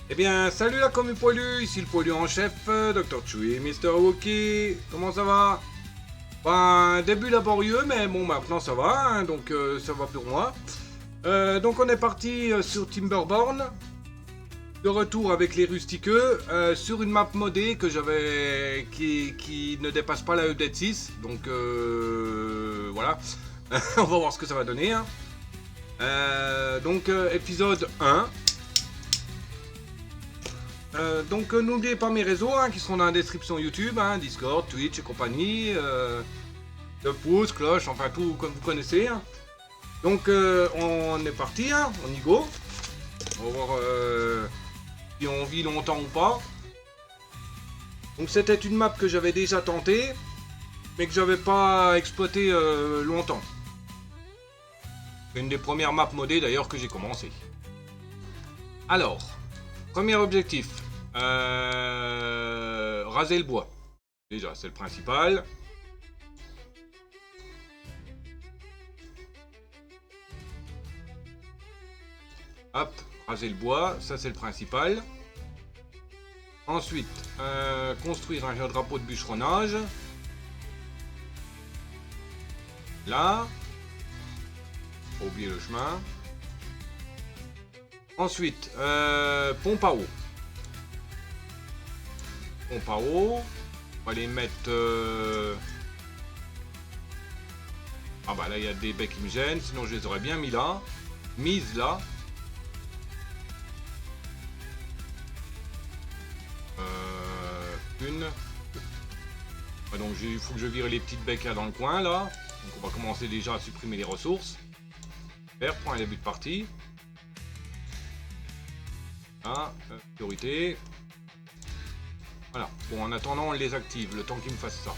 Eh bien, salut la commu poilu, ici le poilu en chef, Dr. Chui, Mr. Wookie, comment ça va? Ben, début laborieux, mais bon, maintenant ça va, hein, donc ça va pour moi. Donc on est parti sur Timberborn, de retour avec les rustiqueux, sur une map modée que j'avais, qui ne dépasse pas la update 6, donc voilà, on va voir ce que ça va donner. Hein. Donc épisode 1. Donc n'oubliez pas mes réseaux hein, qui seront dans la description YouTube, hein, Discord, Twitch et compagnie, le pouce, cloche, enfin tout comme vous connaissez. Hein. Donc on est parti, hein, on y go. On va voir si on vit longtemps ou pas. Donc c'était une map que j'avais déjà tentée, mais que j'avais pas exploité longtemps. C'est une des premières maps modées d'ailleurs que j'ai commencé. Alors, premier objectif. Raser le bois. Déjà, c'est le principal. Hop, raser le bois, ça c'est le principal. Ensuite, construire un drapeau de bûcheronnage. Là. Pas oublier le chemin. Ensuite, pompe à eau. Pompe à eau. On va les mettre... Ah bah là il y a des becs qui me gênent, sinon je les aurais bien mis là. Mise là. Une. Ah, donc il faut que je vire les petites becs là dans le coin là. Donc on va commencer déjà à supprimer les ressources. Super, point et début de partie. Là, priorité. Voilà. Bon, en attendant, on les active, le temps qu'ils me fassent ça.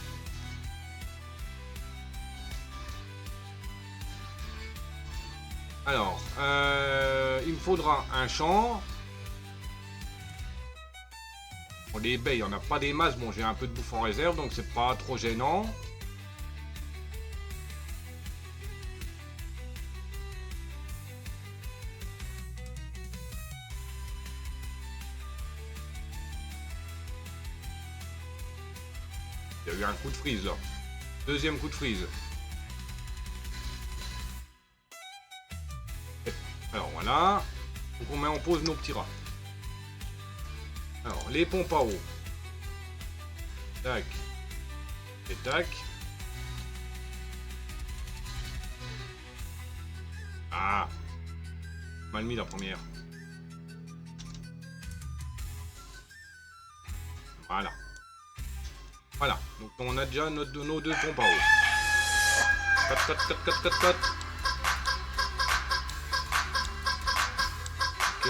Alors, il me faudra un champ. Bon, les baies, il n'y en a pas des masses. Bon, j'ai un peu de bouffe en réserve, donc c'est pas trop gênant. Il y a eu un coup de freeze là. Deuxième coup de freeze. Alors voilà. Donc on met en pause nos petits rats. Alors les pompes à eau. Tac. Et tac. Ah. Mal mis la première. Voilà. Voilà, donc on a déjà nos deux pompes à eau. Cut. Ok.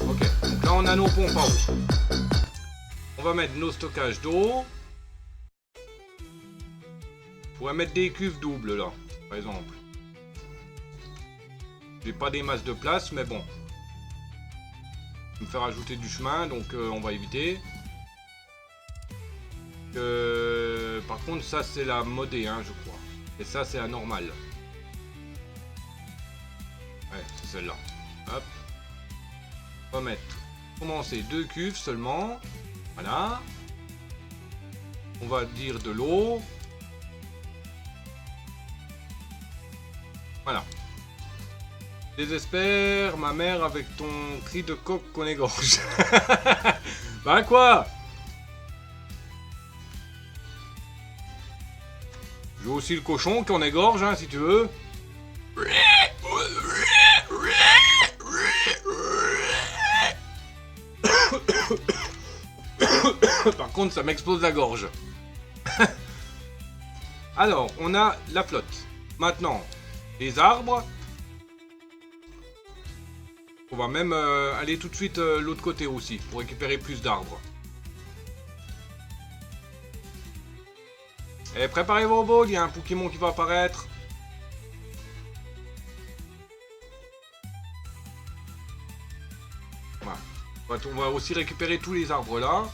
Ok, donc là on a nos pompes à eau. On va mettre nos stockages d'eau. On pourrait mettre des cuves doubles là, par exemple. J'ai pas des masses de place, mais bon. Me faire ajouter du chemin, donc on va éviter. Par contre, ça c'est la modée, hein, je crois. Et ça c'est la normale. Ouais, c'est celle-là. Hop. On va mettre, commencer 2 cuves seulement. Voilà. On va dire de l'eau. Voilà. Désespère, ma mère, avec ton cri de coq qu'on égorge. Bah quoi? Je veux aussi le cochon qu'on égorge, hein, si tu veux. Par contre, ça m'explose la gorge. Alors, on a la flotte. Maintenant, les arbres. On va même aller tout de suite l'autre côté aussi, pour récupérer plus d'arbres. Et préparez vos balls, il y a un Pokémon qui va apparaître. Voilà. On va aussi récupérer tous les arbres là.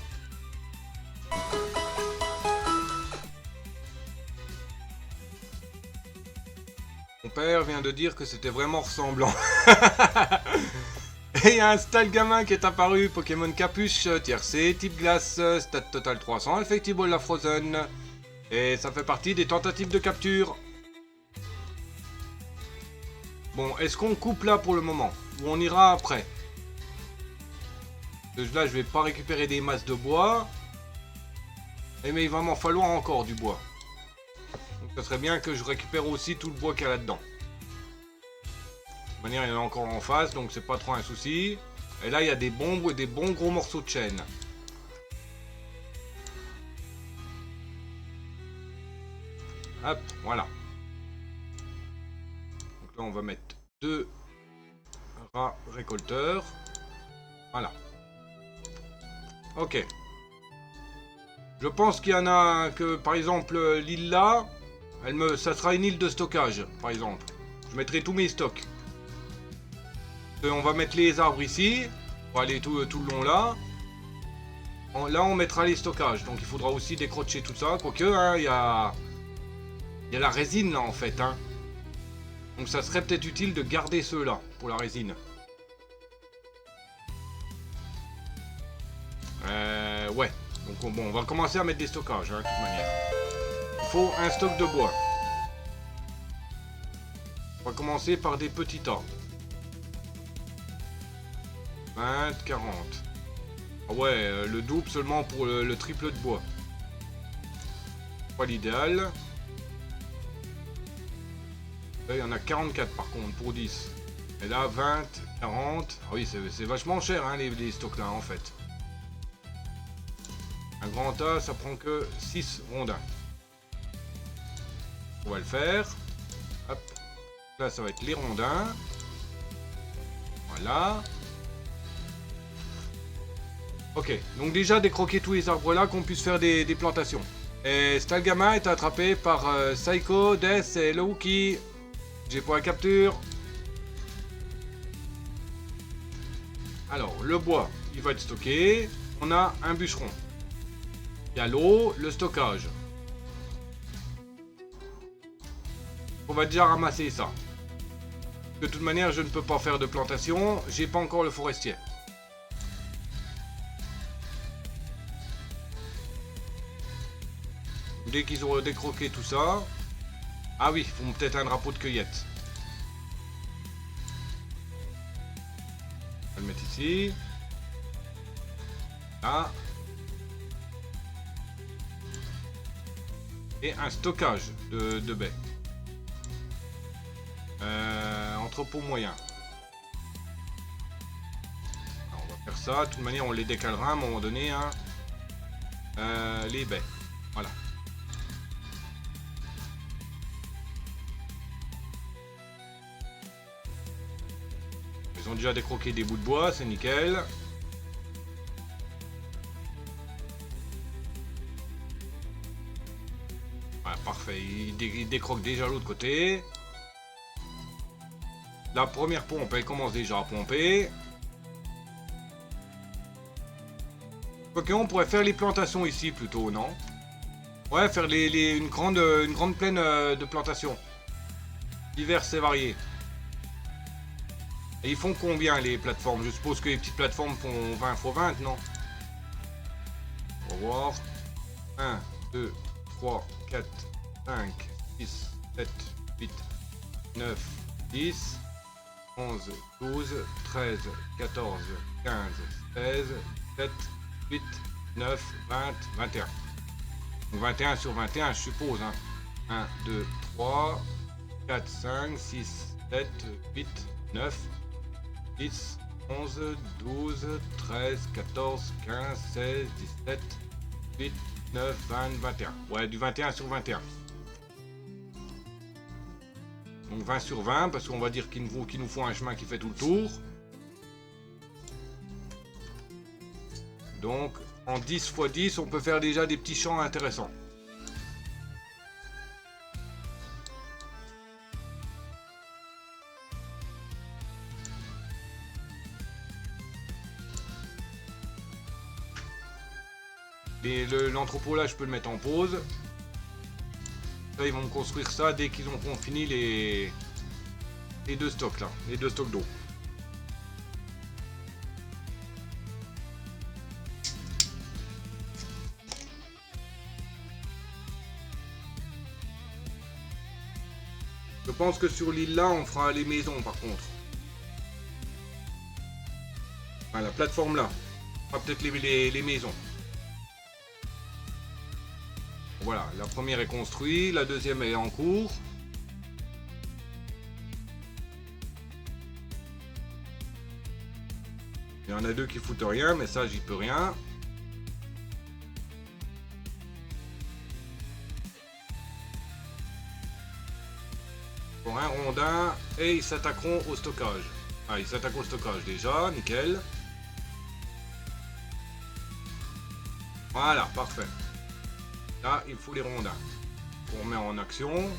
Mon père vient de dire que c'était vraiment ressemblant. Et il y a un Stalgamin qui est apparu, Pokémon Capuche, tier C, type glace, stat total 300, effective la Frozen. Et ça fait partie des tentatives de capture. Bon, est-ce qu'on coupe là pour le moment? Ou on ira après? Là, je vais pas récupérer des masses de bois. Mais il va m'en falloir encore du bois. Donc ça serait bien que je récupère aussi tout le bois qu'il y a là-dedans. De toute manière, il y en a encore en face, donc c'est pas trop un souci. Et là, il y a des bons gros morceaux de chaîne. Hop, voilà. Donc là, on va mettre 2 rats récolteurs. Voilà. Ok. Je pense qu'il y en a que, par exemple, l'île là, ça sera une île de stockage, par exemple. Je mettrai tous mes stocks. On va mettre les arbres ici, pour aller tout le long là. Là, on mettra les stockages, donc il faudra aussi décrocher tout ça. Quoique, hein, il y a la résine là en fait. Hein. Donc ça serait peut-être utile de garder ceux-là pour la résine. Ouais. Donc bon, on va commencer à mettre des stockages, hein, de toute manière. Il faut un stock de bois. On va commencer par des petits tas. 20, 40. Ah ouais, le double seulement pour le triple de bois. Pas l'idéal. Là, il y en a 44 par contre pour 10. Et là, 20, 40. Ah oui, c'est vachement cher hein, les stocks là en fait. Un grand tas, ça prend que 6 rondins. On va le faire. Hop. Là, ça va être les rondins. Voilà. Ok, donc déjà décroquer tous les arbres là qu'on puisse faire des plantations. Et Stalgamin est attrapé par Psycho, Death et Lowki. J'ai pour la capture. Alors, le bois, il va être stocké. On a un bûcheron. Il y a l'eau, le stockage. On va déjà ramasser ça. De toute manière, je ne peux pas faire de plantation. J'ai pas encore le forestier. Dès qu'ils auront décroqué tout ça... Ah oui, ils font peut-être un drapeau de cueillette. On va le mettre ici. Là. Et un stockage de baies. Entrepôt moyen. Alors, on va faire ça. De toute manière, on les décalera à un moment donné. Hein. Les baies. Voilà. Ils ont déjà décroqué des bouts de bois, c'est nickel. Voilà, parfait. Ils décroquent déjà l'autre côté. La première pompe, elle commence déjà à pomper. Ok, on pourrait faire les plantations ici plutôt, non? Ouais, faire une grande plaine de plantations. Diverses et variées. Et ils font combien les plateformes? Je suppose que les petites plateformes font 20 x 20, non? On va voir. 1, 2, 3, 4, 5, 6, 7, 8, 9, 10, 11, 12, 13, 14, 15, 16, 17, 8, 9, 20, 21. Donc 21 sur 21, je suppose. Hein. 1, 2, 3, 4, 5, 6, 7, 8, 9, 10, 11, 12, 13, 14, 15, 16, 17, 8, 9, 20, 21. Ouais, du 21 sur 21. Donc 20 sur 20, parce qu'on va dire qu'il nous faut un chemin qui fait tout le tour. Donc, en 10 x 10, on peut faire déjà des petits champs intéressants. L'entrepôt là, je peux le mettre en pause. Là, ils vont me construire ça dès qu'ils auront fini les deux stocks là, les deux stocks d'eau. Je pense que sur l'île là, on fera les maisons par contre. Enfin, la plateforme là, on fera peut-être les maisons. Voilà, la première est construite, la deuxième est en cours. Il y en a deux qui foutent rien, mais ça j'y peux rien. Pour un rondin, et ils s'attaqueront au stockage. Ah, ils s'attaquent au stockage déjà, nickel. Voilà, parfait. Là, il faut les rondins. On met en action.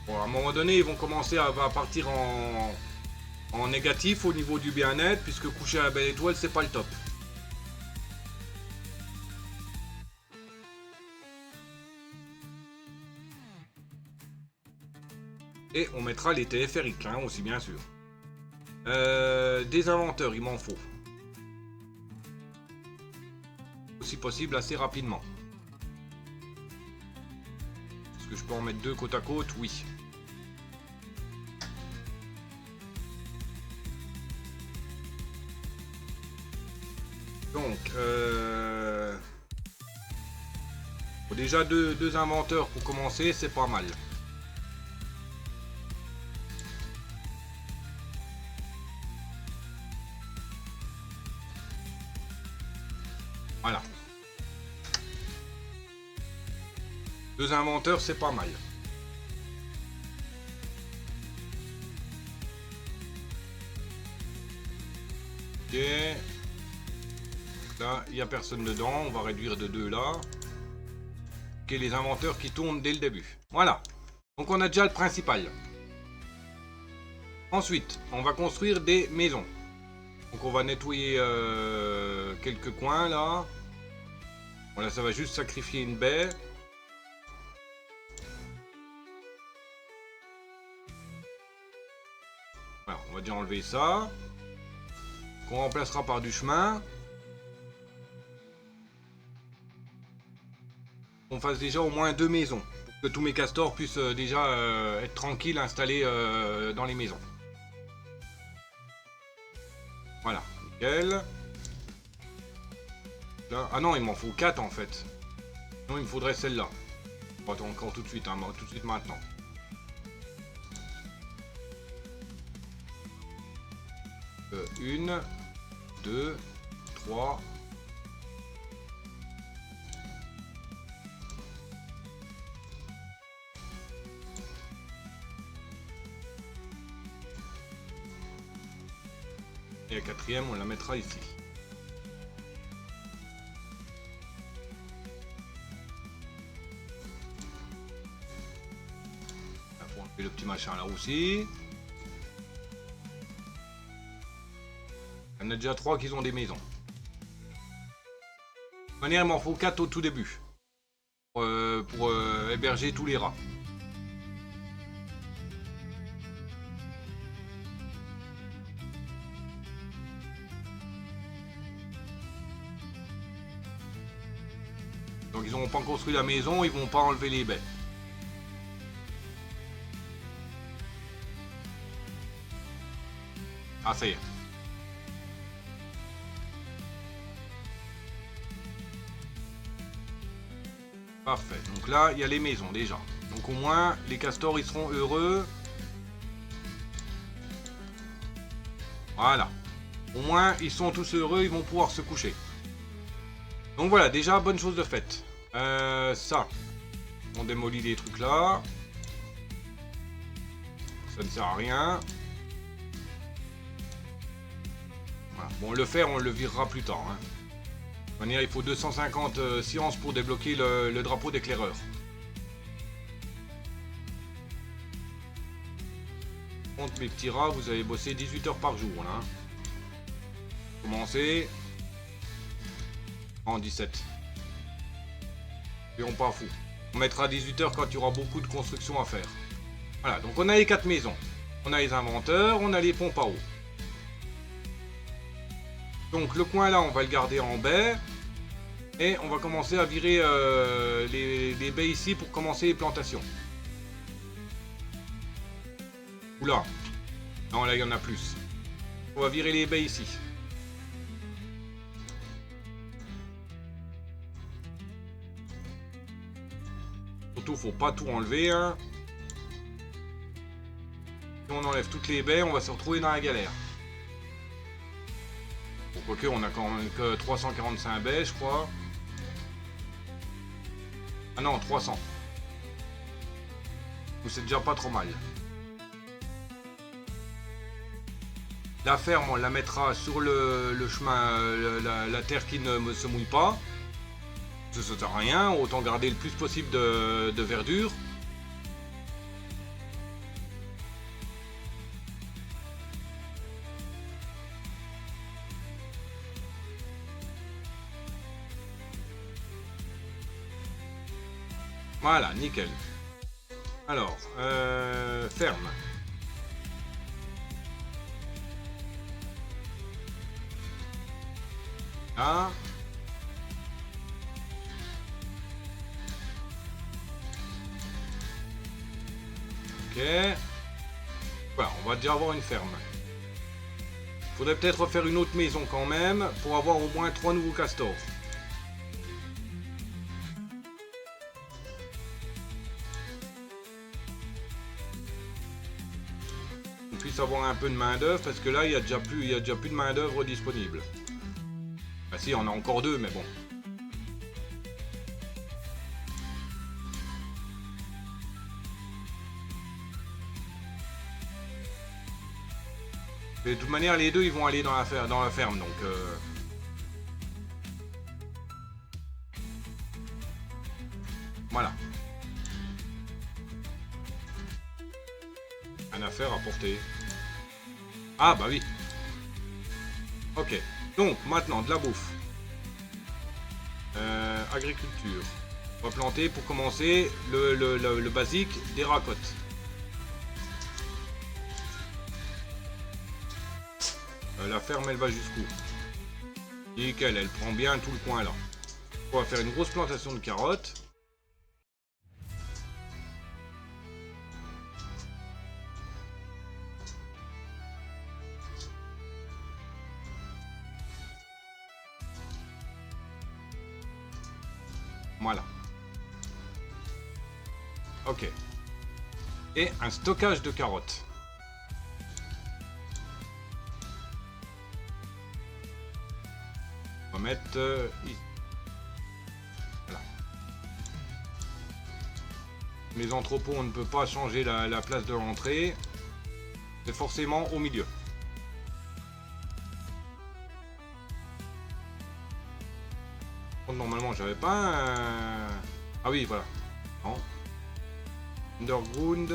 Bon, à un moment donné, ils vont commencer à partir en négatif au niveau du bien-être, puisque coucher à la belle étoile, c'est pas le top. Et on mettra les téléphériques, hein, aussi bien sûr. Des inventeurs, il m'en faut. Si possible, assez rapidement. Est-ce que je peux en mettre deux côte à côte? Oui. Donc, bon, déjà deux inventeurs pour commencer, c'est pas mal. Voilà. Deux inventeurs, c'est pas mal. Ok. Donc là, il n'y a personne dedans. On va réduire de 2 là. Ok, les inventeurs qui tournent dès le début. Voilà. Donc on a déjà le principal. Ensuite, on va construire des maisons. Donc on va nettoyer quelques coins là. Voilà, ça va juste sacrifier une baie. Voilà, on va déjà enlever ça. Qu'on remplacera par du chemin. On fasse déjà au moins 2 maisons. Pour que tous mes castors puissent déjà être tranquilles installés dans les maisons. Voilà, nickel. Là, ah non, il m'en faut 4 en fait. Non, il me faudrait celle-là. Attends, encore tout de suite, hein, tout de suite maintenant. Une, 2, 3. Et la quatrième, on la mettra ici. Là, faut enlever le petit machin là aussi. Il y en a déjà 3 qui ont des maisons. De toute manière, il m'en faut 4 au tout début. Pour héberger tous les rats. Donc ils n'auront pas construit la maison, ils vont pas enlever les baies. Ah, ça y est. Parfait. Donc là, il y a les maisons déjà. Donc au moins, les castors, ils seront heureux. Voilà. Au moins, ils sont tous heureux, ils vont pouvoir se coucher. Donc voilà, déjà, bonne chose de faite. Ça. On démolit les trucs là. Ça ne sert à rien. Voilà. Bon, le fer, on le virera plus tard. Hein. De manière, il faut 250 sciences pour débloquer le drapeau d'éclaireur. Contre mes petits rats, vous avez bossé 18 heures par jour là. Commencez en 17. Et on pas fou. On mettra 18 heures quand il y aura beaucoup de construction à faire. Voilà, donc on a les 4 maisons. On a les inventeurs, on a les pompes à eau. Donc le coin là, on va le garder en baie. Et on va commencer à virer les baies ici pour commencer les plantations. Oula. Non, là il y en a plus. On va virer les baies ici. Surtout, faut pas tout enlever. Hein. Si on enlève toutes les baies, on va se retrouver dans la galère. Bon, quoique, on a quand même que 345 baies, je crois. Ah non, 300. Donc c'est déjà pas trop mal. La ferme, on la mettra sur le chemin, la terre qui ne se mouille pas. Ça ne sert à rien, autant garder le plus possible de verdure. Voilà, nickel. Alors, ferme. Là. Ok. Voilà, on va déjà avoir une ferme. Faudrait peut-être refaire une autre maison quand même pour avoir au moins 3 nouveaux castors. On puisse avoir un peu de main d'œuvre parce que là il y a déjà plus de main d'œuvre disponible. Ah si, on a encore 2 mais bon. De toute manière, les deux, ils vont aller dans la ferme, donc... Voilà. Un affaire à porter. Ah, bah oui. Ok. Donc, maintenant, de la bouffe. Agriculture. On va planter, pour commencer, le basique, des racottes. La ferme, elle va jusqu'où? Nickel, elle prend bien tout le coin là. On va faire une grosse plantation de carottes. Voilà. Ok. Et un stockage de carottes. On va mettre ici. Voilà. Les entrepôts, on ne peut pas changer la place de l'entrée. C'est forcément au milieu. Normalement, j'avais pas un... Ah oui, voilà. Non. Underground.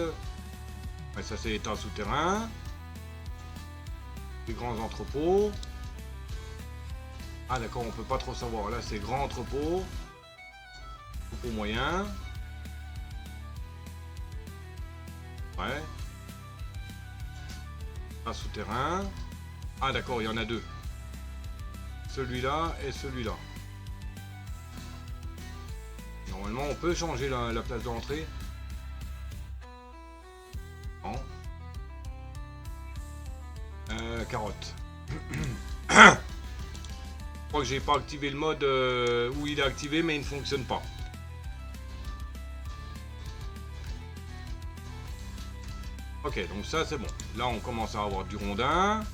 Ouais, ça c'est état souterrain. Les grands entrepôts. Ah d'accord, on peut pas trop savoir. Là c'est grand entrepôt. Entrepôt moyen. Ouais. Un souterrain. Ah d'accord, il y en a 2. Celui-là et celui-là. Normalement on peut changer la place d'entrée. Non. Carotte. Je crois que j'ai pas activé le mode où il est activé mais il ne fonctionne pas. Ok, donc ça c'est bon. Là on commence à avoir du rondin.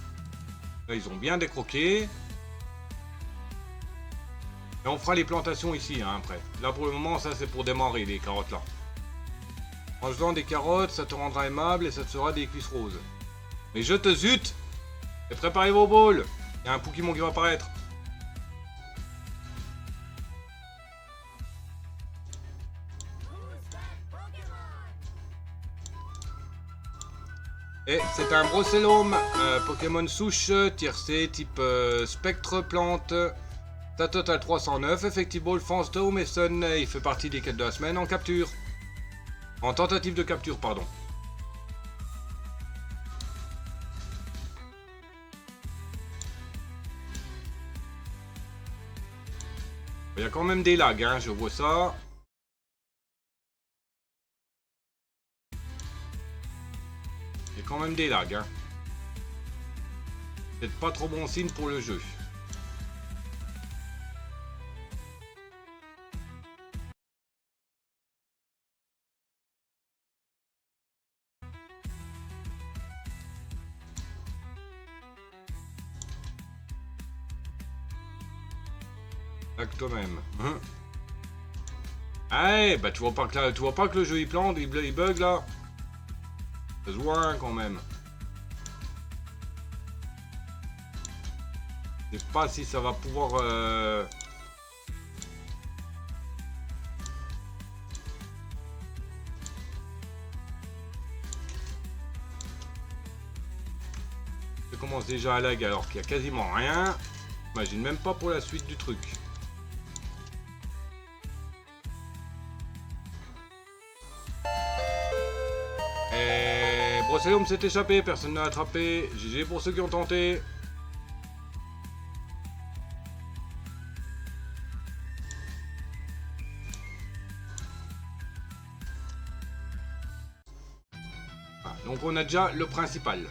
Là ils ont bien décroqué. Et on fera les plantations ici hein, après. Là pour le moment ça c'est pour démarrer les carottes là. En faisant des carottes ça te rendra aimable et ça te sera des cuisses roses. Mais je te zute. Et préparez vos bowls. Il y a un Pokémon qui va apparaître. Et c'est un Brossellum, Pokémon souche, tier C, type spectre plante. Ta total 309, Effectivement, Fanstone Mason, il fait partie des quêtes de la semaine en capture. En tentative de capture, pardon. Il y a quand même des lags, hein, je vois ça. Il y a quand même des lags, hein. C'est pas trop bon signe pour le jeu. Lag toi-même. Hein? Ah, bah tu vois pas que là, tu vois pas que le jeu il plante, il bug là. Ça se voit hein, quand même. Je sais pas si ça va pouvoir. Je commence déjà à lag alors qu'il y a quasiment rien. J'imagine même pas pour la suite du truc. Et Brossellum s'est échappé, personne n'a attrapé. GG pour ceux qui ont tenté. Ah, donc on a déjà le principal.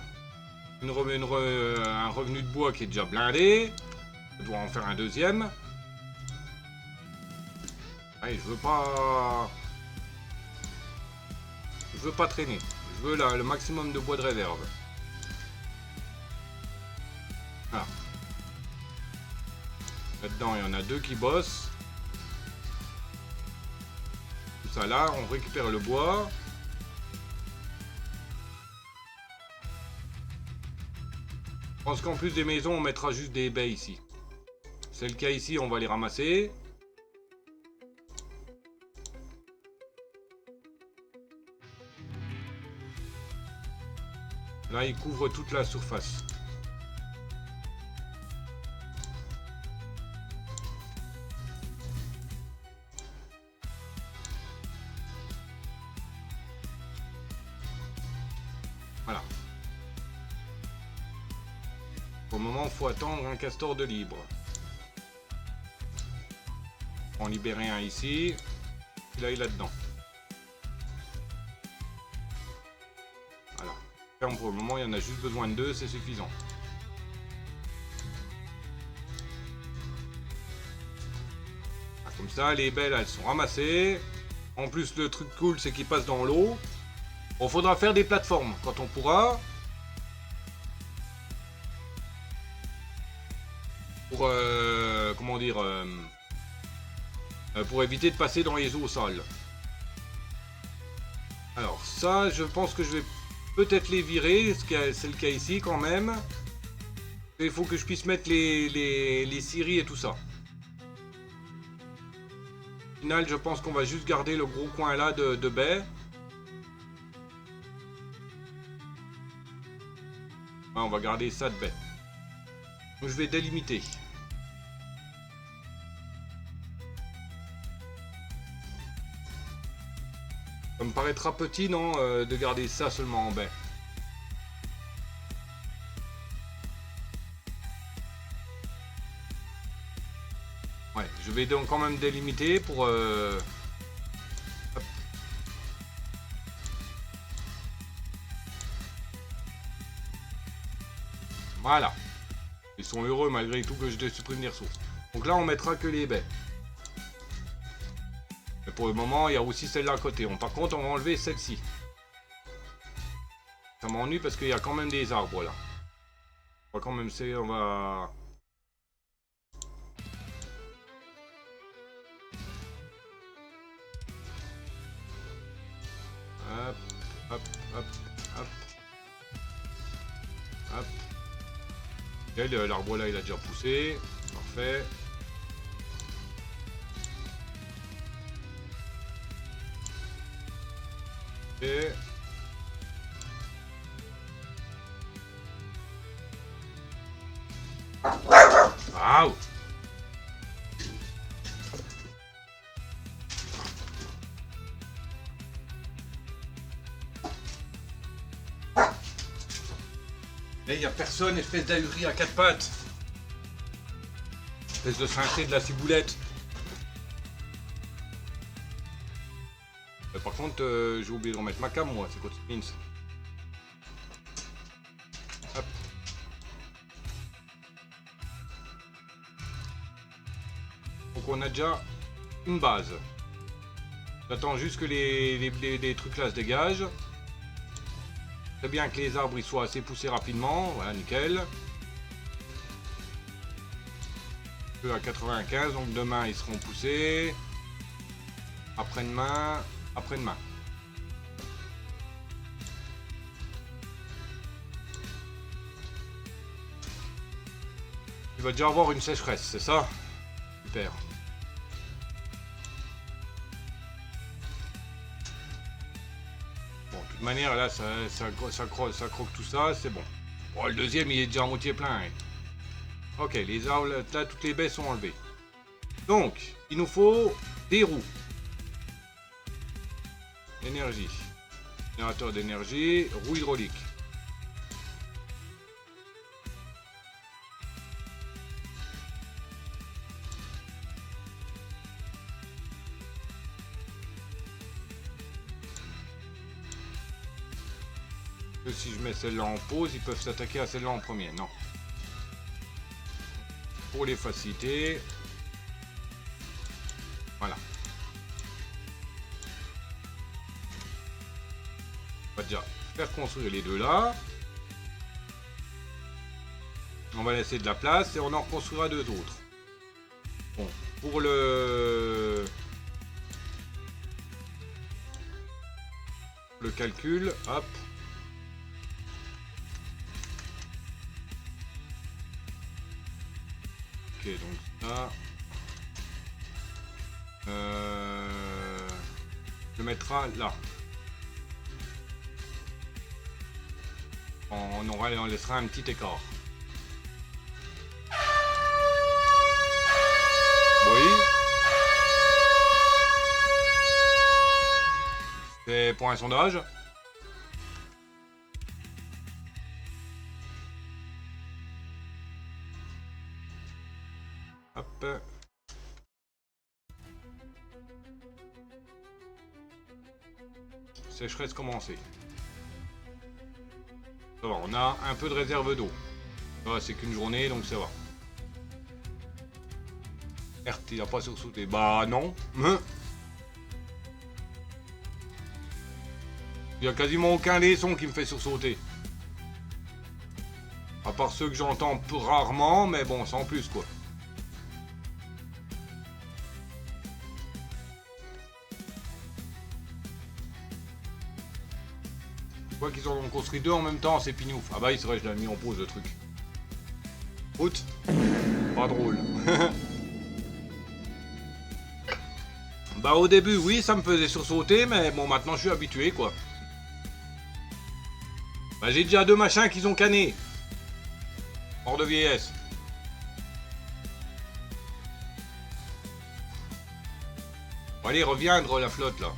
Un revenu de bois qui est déjà blindé. Je dois en faire un deuxième. Allez, je veux pas traîner. Je veux le maximum de bois de réserve. Voilà. Là-dedans, il y en a deux qui bossent. Tout ça là, on récupère le bois. Je pense qu'en plus des maisons, on mettra juste des baies ici. C'est le cas ici, on va les ramasser. Là, il couvre toute la surface. Voilà. Pour le moment, il faut attendre un castor de libre. On libère un ici. Et là, il est là-dedans. Voilà. Ferme pour le moment, il y en a juste besoin de deux, c'est suffisant. Ah, comme ça, les belles, elles sont ramassées. En plus, le truc cool, c'est qu'ils passent dans l'eau. Bon, faudra faire des plateformes quand on pourra. Pour, comment dire... pour éviter de passer dans les eaux sales. Alors ça, je pense que je vais peut-être les virer, c'est le cas ici quand même. Il faut que je puisse mettre les scieries et tout ça. Au final, je pense qu'on va juste garder le gros coin là de baie. Ouais, on va garder ça de baie. Donc je vais délimiter. Ça me paraîtra petit, non, de garder ça seulement en baie. Ouais, je vais donc quand même délimiter pour... Hop. Voilà. Ils sont heureux malgré tout que je supprime les ressources. Donc là, on mettra que les baies. Mais pour le moment, il y a aussi celle-là à côté. Par contre, on va enlever celle-ci. Ça m'ennuie parce qu'il y a quand même des arbres là. On va quand même essayer, on va... Hop, hop, hop, hop. Hop. L'arbre là, il a déjà poussé. Parfait. Et Waouh. Là, il n'y a personne, espèce d'ahuri à quatre pattes. Espèce de cintré de la ciboulette. Par contre, j'ai oublié de remettre ma cam, moi, c'est côté Spins. Hop. Donc on a déjà une base. J'attends juste que les trucs là se dégagent. C'est bien que les arbres ils soient assez poussés rapidement. Voilà, nickel. À 95, donc demain ils seront poussés. Après-demain, après-demain. Il va déjà avoir une sécheresse, c'est ça? Super. Bon, de toute manière, là, ça croque tout ça, c'est bon. Bon, le deuxième, il est déjà à moitié plein. Hein. Ok, les arbres, là, toutes les baies sont enlevées. Donc, il nous faut des roues. Énergie. Générateur d'énergie, roue hydraulique. Que si je mets celle-là en pause, ils peuvent s'attaquer à celle-là en premier. Non. Pour les faciliter. Voilà. On va déjà faire construire les deux là. On va laisser de la place et on en reconstruira deux autres. Bon, pour le calcul, hop. Ok, donc ça. Je le mettra là. On laissera un petit écart. Oui. C'est pour un sondage. Hop. Sécheresse commencée. Ça va, on a un peu de réserve d'eau. C'est qu'une journée, donc ça va. RT, il n'a pas sursauté. Bah non. Il n'y a quasiment aucun des sons qui me fait sursauter. À part ceux que j'entends rarement, mais bon, sans plus quoi. Je vois qu'ils en ont construit deux en même temps, c'est pignouf. Ah bah oui, c'est vrai, je l'ai mis en pause le truc. Route. Pas drôle. Bah au début, oui, ça me faisait sursauter, mais bon, maintenant je suis habitué quoi. Bah j'ai déjà deux machins qu'ils ont canné. Hors de vieillesse. Bon, allez, reviendre la flotte là.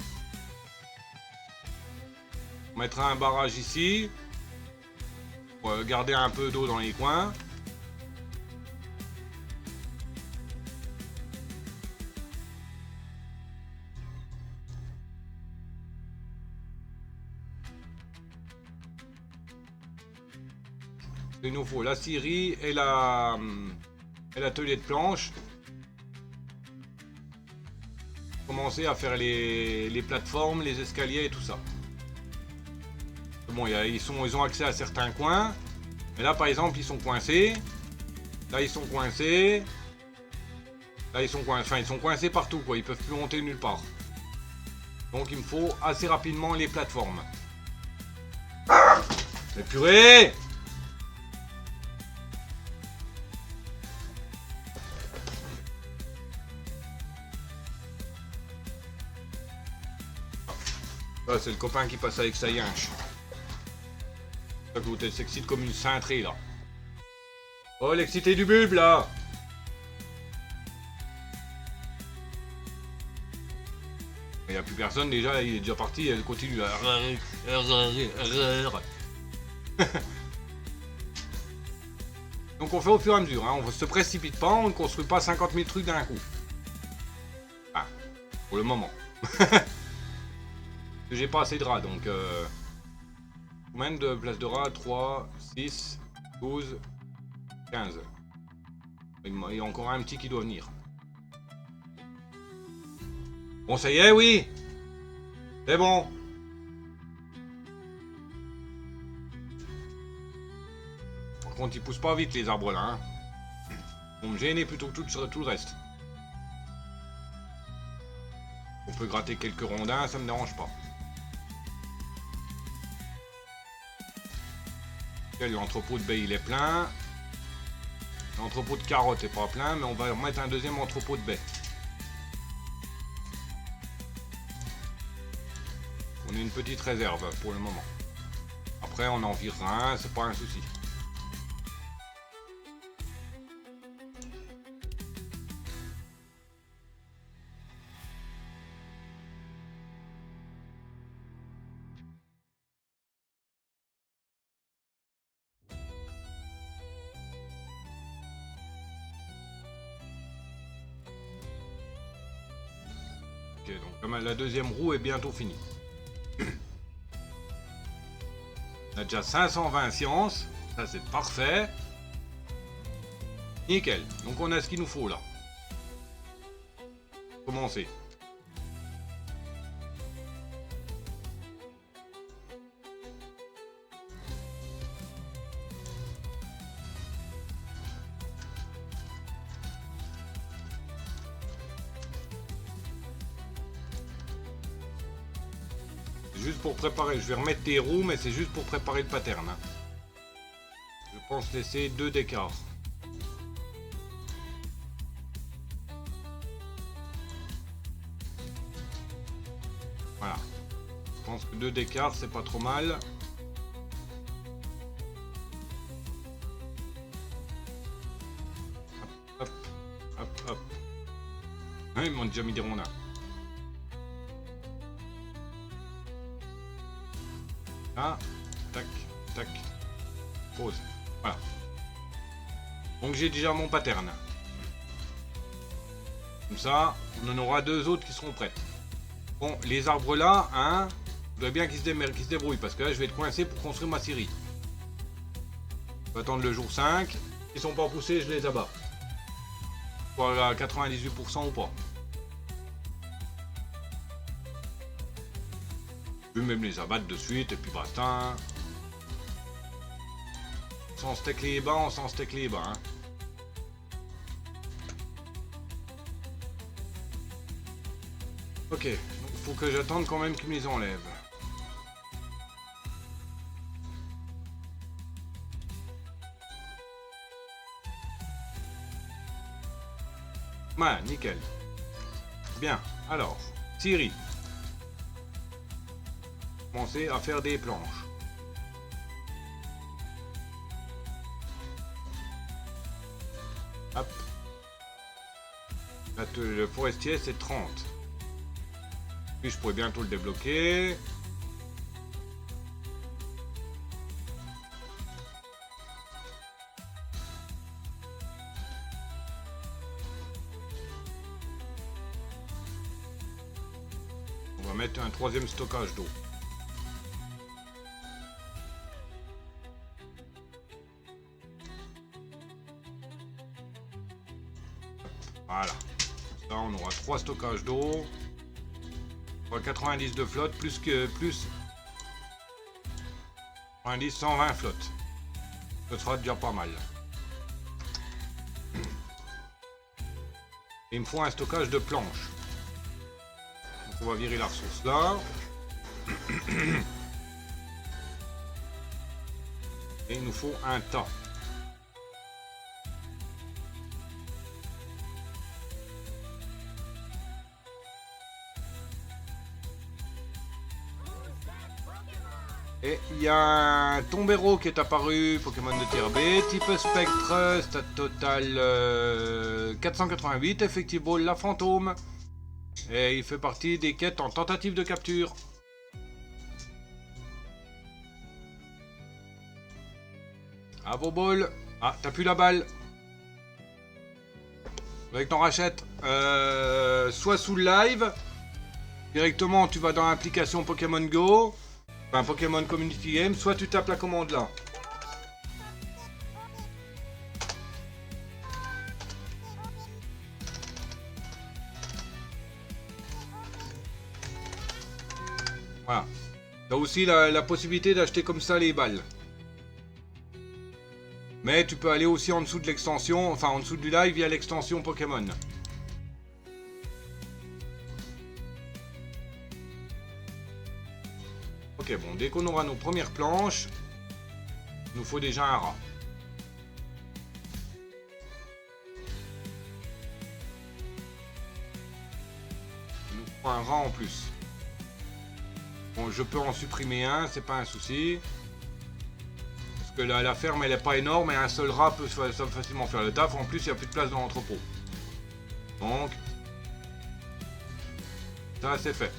On mettra un barrage ici. Pour garder un peu d'eau dans les coins. Il nous faut la scierie et l'atelier de planche. Commencer à faire les plateformes, les escaliers et tout ça. Bon, ils ont accès à certains coins. Mais là, par exemple, ils sont coincés. Là, ils sont coincés. Là, ils sont coincés. Enfin, ils sont coincés partout, quoi. Ils peuvent plus monter nulle part. Donc, il me faut assez rapidement les plateformes. Mais purée! Ah, c'est le copain qui passe avec sa yinche. Ça vous s'excite comme une cintrée là. Oh, l'excité du bulbe, là. Il n'y a plus personne, déjà, il est déjà parti, elle continue. Donc on fait au fur et à mesure, hein. On ne se précipite pas, on ne construit pas 50 000 trucs d'un coup. Ah, pour le moment. Parce que j'ai pas assez de rats, donc... Combien de places de rats? 3, 6, 12, 15. Il y a encore un petit qui doit venir. Bon, ça y est, oui. C'est bon. Par contre, ils poussent pas vite, les arbres, là. Hein. Ils vont me gêner plutôt que tout le reste. On peut gratter quelques rondins, ça me dérange pas. L'entrepôt de baies, il est plein. L'entrepôt de carottes est pas plein, mais on va remettre un deuxième entrepôt de baies. On a une petite réserve pour le moment. Après, on en virera un, c'est pas un souci. Ok, donc la deuxième roue est bientôt finie. On a déjà 520 sciences, ça c'est parfait. Nickel, donc on a ce qu'il nous faut là. Commencer. Juste pour préparer, je vais remettre des roues, mais c'est juste pour préparer le pattern. Hein. Je pense laisser 2 d'écart. Voilà. Je pense que 2 d'écart, c'est pas trop mal. Hop, hop, hop. Hein, ils m'ont déjà mis des rondins. Là, tac, tac, pause. Voilà. Donc j'ai déjà mon pattern. Comme ça, on en aura 2 autres qui seront prêts. Bon, les arbres là, hein, je dois bien qu'ils se débrouillent parce que là je vais être coincé pour construire ma scierie. Je vais attendre le jour 5. S'ils sont pas poussés, je les abats. Soit à 98% ou pas. Je vais même les abattre de suite et puis basta. Sans steak les bas, on s'en steak les bas. Hein. Ok, donc il faut que j'attende quand même qu'ils me les enlèvent. Ouais, nickel. Bien, alors, Siri. Commencer à faire des planches. Hop. Là, le forestier, c'est 30. Puis je pourrais bientôt le débloquer. On va mettre un 3e stockage d'eau. Voilà. Là, on aura 3 stockages d'eau. 90 de flotte, plus 90, 120 flottes. Ce sera déjà pas mal. Et il me faut un stockage de planches. Donc on va virer la ressource là. Et il nous faut un tas. Et il y a un tombéro qui est apparu, Pokémon de tier B, type spectre, stat total 488, Effective Ball la fantôme. Et il fait partie des quêtes en tentative de capture. À vos balls. Ah, t'as plus la balle. Avec ton rachète. Soit sous le live. Directement, tu vas dans l'application Pokémon Go. Enfin, Pokémon Community Game. Soit tu tapes la commande là. Voilà. T'as aussi la possibilité d'acheter comme ça les balles. Mais tu peux aller aussi en dessous de l'extension, enfin en dessous du live via l'extension Pokémon. Ok, bon, dès qu'on aura nos premières planches, il nous faut déjà un rat. Il nous faut un rat en plus. Bon, je peux en supprimer un, c'est pas un souci. Parce que la ferme, elle est pas énorme et un seul rat peut facilement faire le taf. En plus, il n'y a plus de place dans l'entrepôt. Donc, ça, c'est fait.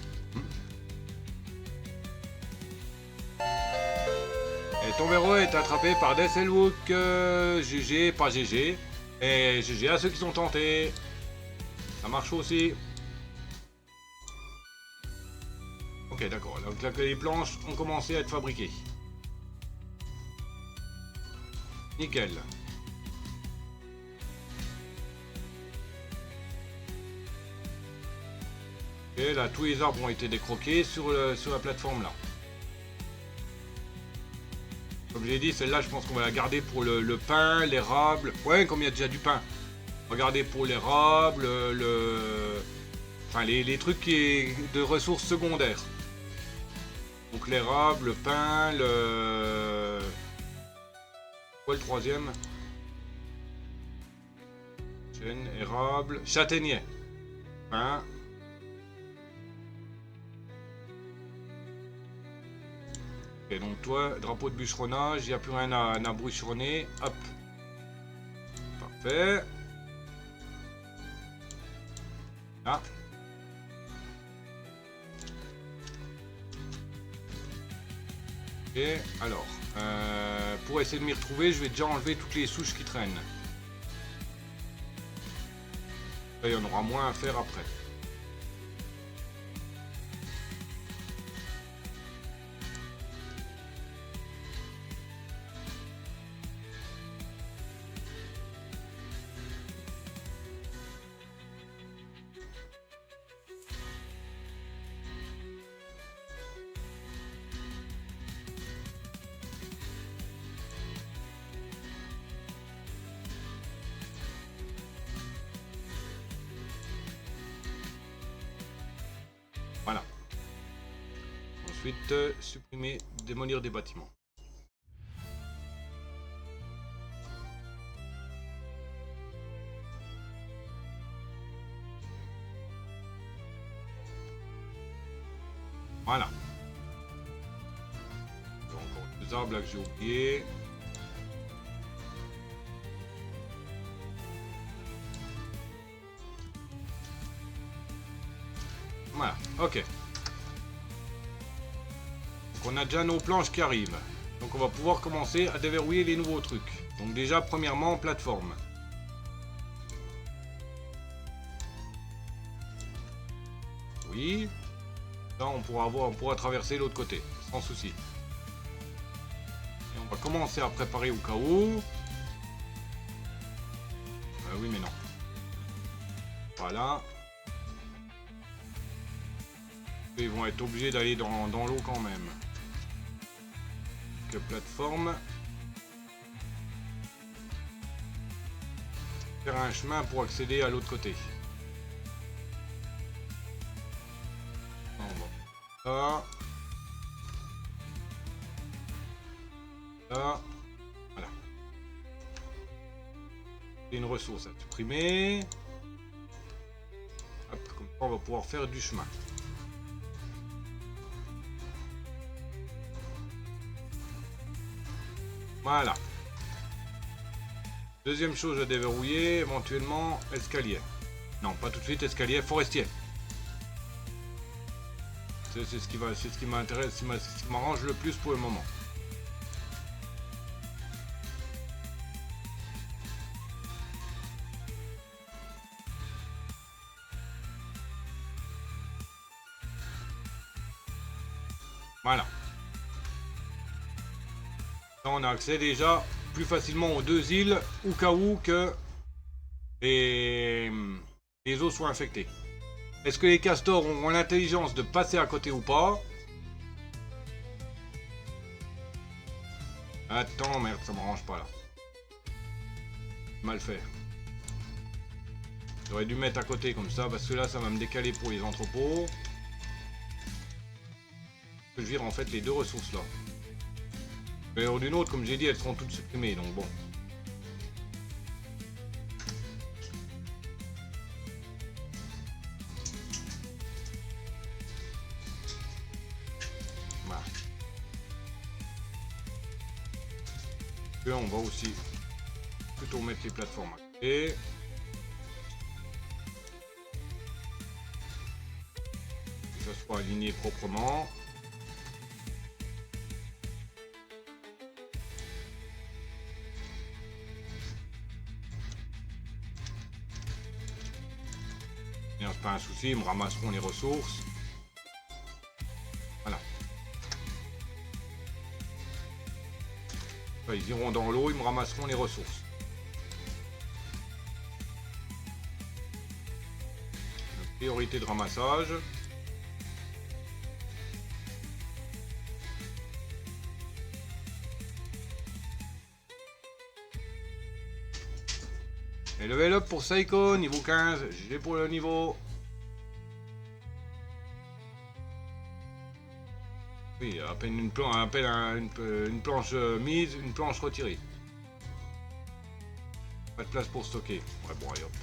Et ton verrou est attrapé par Deselwook. GG, pas GG. Et GG à ceux qui sont tentés. Ça marche aussi. Ok, d'accord. Donc là, les planches ont commencé à être fabriquées. Nickel. Et là, tous les arbres ont été décroqués sur la plateforme là. Comme je l'ai dit, celle-là, je pense qu'on va la garder pour le pain, l'érable. Ouais, comme il y a déjà du pain. On va garder pour l'érable, enfin, les trucs de ressources secondaires. Donc l'érable, le pain, quoi le troisième? Chêne, érable, châtaignier. Pain. Et donc toi, drapeau de bûcheronnage, il n'y a plus rien à bûcheronner. Hop. Parfait. Ah. Ok, alors. Pour essayer de m'y retrouver, je vais déjà enlever toutes les souches qui traînent. Là, il y en aura moins à faire après. Voilà. Ensuite, supprimer, démolir des bâtiments. Voilà. Il y a encore deux arbres là que j'ai oublié. Voilà, ok. Donc on a déjà nos planches qui arrivent. Donc on va pouvoir commencer à déverrouiller les nouveaux trucs. Donc déjà, premièrement, plateforme. Oui. Là, on pourra traverser l'autre côté, sans souci. Et on va commencer à préparer au cas où. Oui, mais non. Voilà. Ils vont être obligés d'aller dans l'eau quand même. Que plateforme. Faire un chemin pour accéder à l'autre côté. Là. Là. Voilà. C'est une ressource à supprimer. Hop, comme ça on va pouvoir faire du chemin. Voilà. Deuxième chose à déverrouiller, éventuellement, escalier. Non, pas tout de suite, escalier forestier. C'est ce qui m'intéresse, ce qui m'arrange le plus pour le moment. Voilà. Là, on a accès déjà plus facilement aux deux îles, au cas où que les eaux soient infectées. Est-ce que les castors auront l'intelligence de passer à côté ou pas? Attends, merde, ça m'arrange pas là. Mal faire. J'aurais dû mettre à côté comme ça, parce que là, ça va me décaler pour les entrepôts. Je vire en fait les deux ressources là. Mais d'une autre, comme j'ai dit, elles seront toutes supprimées, donc bon. Voilà. Et on va aussi plutôt mettre les plateformes à côté. Que ça soit aligné proprement. C'est pas un souci, ils me ramasseront les ressources. Voilà. Enfin, ils iront dans l'eau, ils me ramasseront les ressources. Priorité de ramassage. Et level up pour Saiko, niveau 15. GG pour le niveau. Oui, à peine une planche mise, une planche retirée. Pas de place pour stocker. Ouais, bon, allez hop.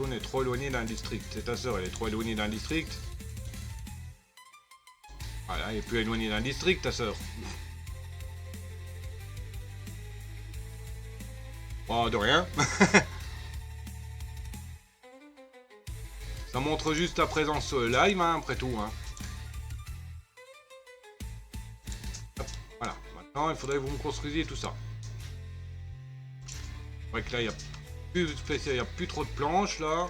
On est trop éloigné d'un district. C'est ta soeur, elle est trop éloignée d'un district. Voilà, elle est plus éloignée d'un district, ta soeur. Oh, de rien. Ça montre juste ta présence live, hein, après tout. Hein. Hop, voilà. Maintenant, il faudrait que vous me construisiez tout ça. C'est vrai que là, il n'y a plus trop de planches, là.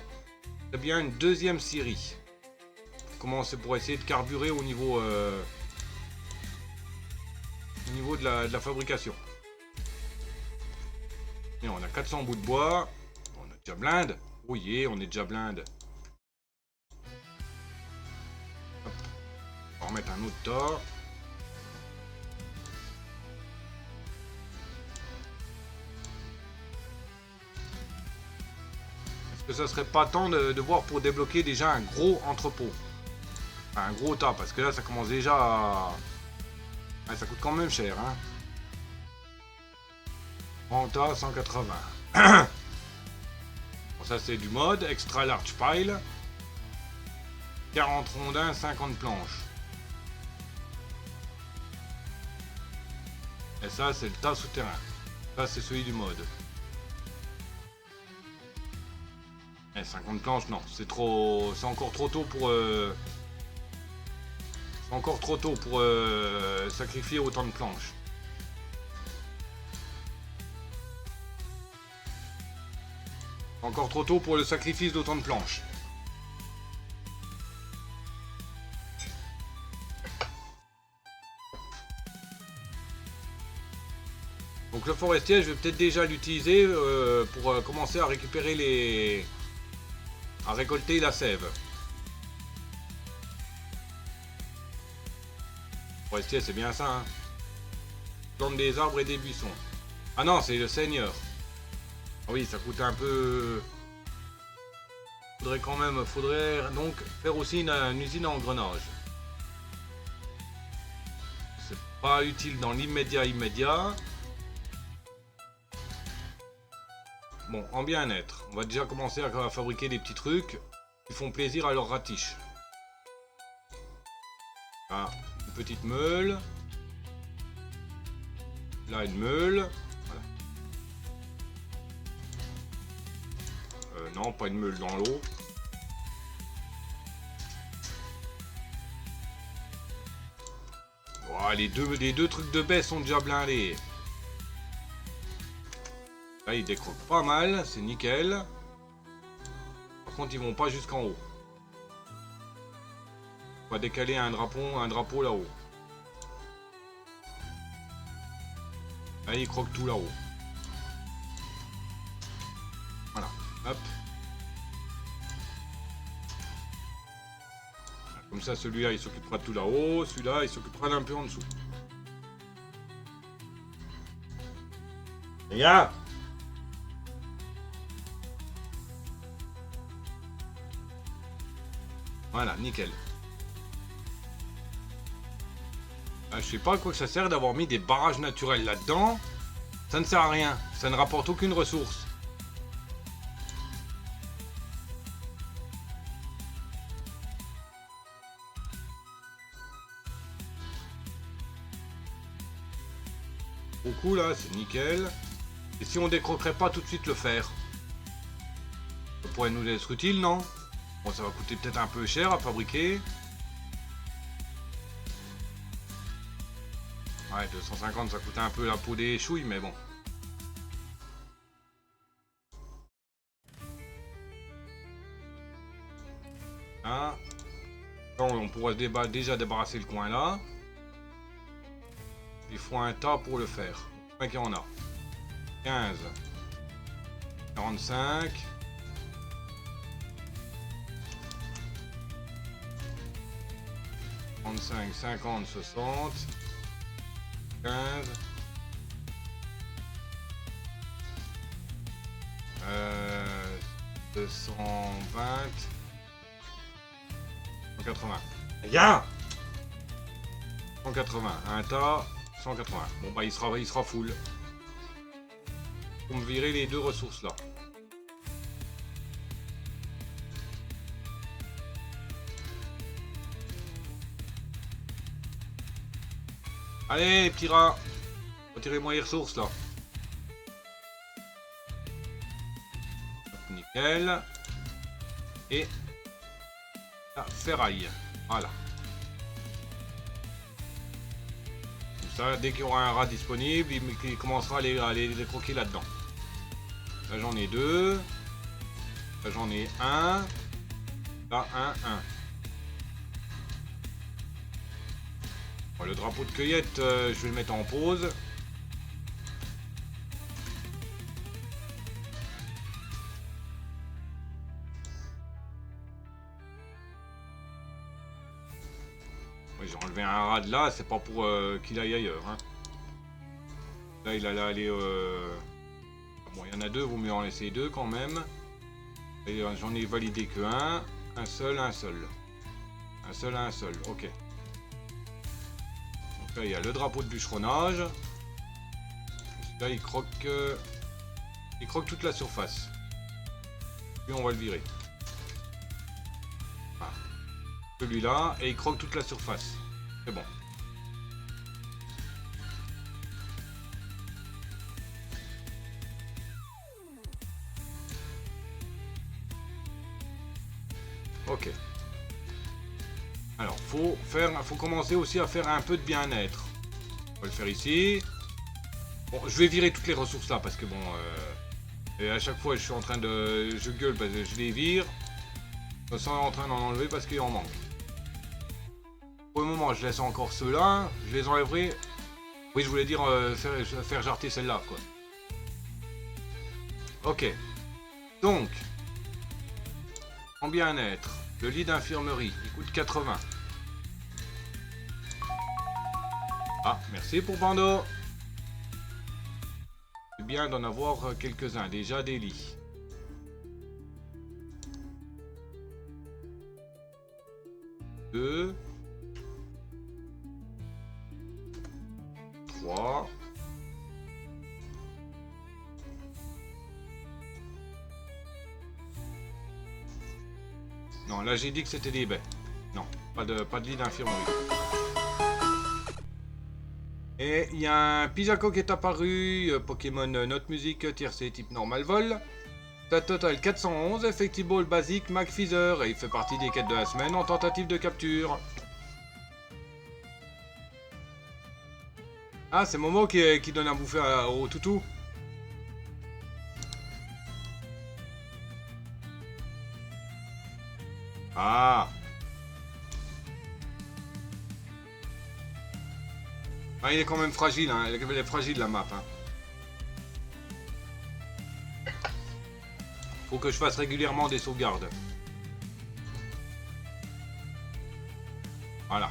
C'est bien une deuxième série. Comment c'est pour essayer de carburer au niveau de la fabrication. Et on a 400 bouts de bois. On a déjà blinde. Oui, on est déjà blinde. On va remettre un autre tas. Est-ce que ça serait pas temps de voir pour débloquer déjà un gros entrepôt? Enfin, un gros tas, parce que là ça commence déjà à... Ouais, ça coûte quand même cher, hein. En tas, 180. Bon, ça c'est du mode. Extra large pile. 40 rondins, 50 planches. Et ça c'est le tas souterrain. Ça c'est celui du mode. Et 50 planches, non, c'est trop... C'est encore trop tôt pour... C'est encore trop tôt pour sacrifier autant de planches. Encore trop tôt pour le sacrifice d'autant de planches. Donc le forestier, je vais peut-être déjà l'utiliser pour commencer à récupérer les... à récolter la sève. Forestier, c'est bien ça, hein. Plante des arbres et des buissons. Ah non, c'est le seigneur. Ah oui, ça coûte un peu... Faudrait donc faire aussi une usine à engrenage. C'est pas utile dans l'immédiat. Bon, en bien-être, on va déjà commencer à fabriquer des petits trucs qui font plaisir à leurs ratiches. Ah, une petite meule. Là, une meule. Voilà. Non, pas une meule dans l'eau. Oh, les deux trucs de baie sont déjà blindés. Là, ils décroquent pas mal, c'est nickel. Par contre, ils vont pas jusqu'en haut. On va décaler un drapeau là-haut. Là, ils croquent tout là-haut. Voilà, hop. Comme ça, celui-là, il s'occupera de tout là-haut. Celui-là, il s'occupera d'un peu en dessous. Les gars! Voilà, nickel. Ah, je sais pas à quoi ça sert d'avoir mis des barrages naturels là-dedans. Ça ne sert à rien. Ça ne rapporte aucune ressource. Beaucoup là, c'est nickel. Et si on décroquerait pas tout de suite le fer? Ça pourrait nous être utile, non? Bon, ça va coûter peut-être un peu cher à fabriquer. Ouais, 250, ça coûte un peu la peau des chouilles, mais bon. Hein? On pourrait déjà débarrasser le coin là. Il faut un tas pour le faire. Combien qu'il y en a? 15. 45. 35, 50, 60. 15. 220. 180. Regarde! 180. Un tas. 180. Bon bah il sera full. Pour me virer les deux ressources là. Allez les petits rats, retirez-moi les ressources là. Nickel. Et la ferraille. Voilà. Ça, dès qu'il y aura un rat disponible, il commencera à les croquer là-dedans. Là j'en ai deux. Là j'en ai un. Là un. Bon, le drapeau de cueillette, je vais le mettre en pause. J'ai enlevé un rat de là, c'est pas pour qu'il aille ailleurs. Hein. Là il allait aller... Bon, il y en a deux, vaut mieux en laisser deux quand même. Et j'en ai validé que un. Un seul. Un seul, ok. Donc là il y a le drapeau de bûcheronnage. Là il croque toute la surface. Puis on va le virer. Voilà. Celui-là, et il croque toute la surface. C'est bon. Ok. Alors, faut commencer aussi à faire un peu de bien-être. On va le faire ici. Bon, je vais virer toutes les ressources là parce que bon, et à chaque fois je suis en train de, je gueule parce que je les vire, sans en train d'en enlever parce qu'il en manque. Pour le moment, je laisse encore ceux-là, je les enlèverai. Oui, je voulais dire faire jarter celle-là, quoi. Ok. Donc, en bien-être, le lit d'infirmerie, il coûte 80. Ah, merci pour Bando. C'est bien d'en avoir quelques-uns, déjà des lits. Deux. 3. Non, là j'ai dit que c'était des baies. Non, pas de lit d'infirmerie. Et il y a un Pizzaco qui est apparu, Pokémon Note Music, tiercé type normal vol. Stade total 411, Effectable basique, McFeather, et il fait partie des quêtes de la semaine en tentative de capture. Ah, c'est Momo qui donne à bouffer au toutou. Ah. Ah, il est quand même fragile, hein. Elle est fragile la map. Hein. Faut que je fasse régulièrement des sauvegardes. Voilà.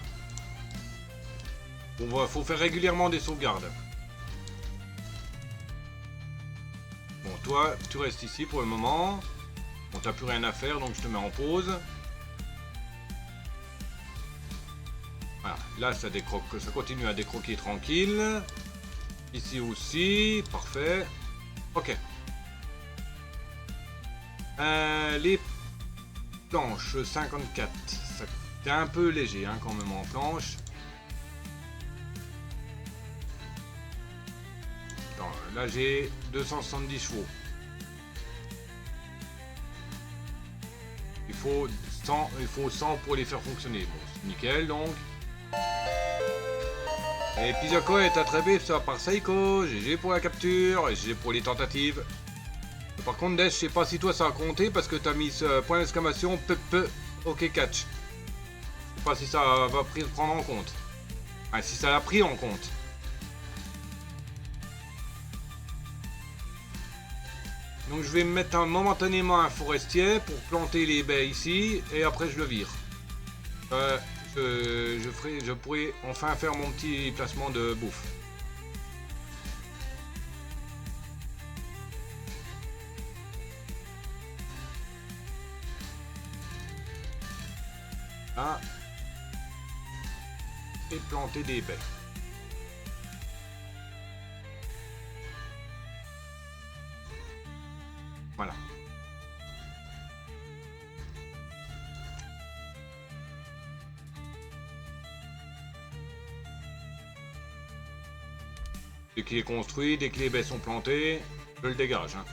Faut faire régulièrement des sauvegardes. Bon, toi, tu restes ici pour le moment. Bon, t'as plus rien à faire, donc je te mets en pause. Voilà, là, ça continue à décroquer tranquille. Ici aussi, parfait. Ok. Les planches 54, c'est un peu léger hein, quand même en planche. Attends, là j'ai 270 chevaux. Il faut 100 pour les faire fonctionner. Bon, c'est nickel donc. Et Pizzaco est attrapé par Seiko. GG pour la capture et GG pour les tentatives. Par contre, Desh, je sais pas si toi ça a compté parce que t'as mis ce point d'exclamation ok catch. Je sais pas si ça va prendre en compte. Ah, si ça l'a pris en compte. Donc je vais me mettre momentanément un forestier pour planter les baies ici et après je le vire. Je pourrais enfin faire mon petit placement de bouffe. Là. Et planter des baies. Voilà. Dès qu'il est construit, dès que les baies sont plantées, je le dégage. Hein.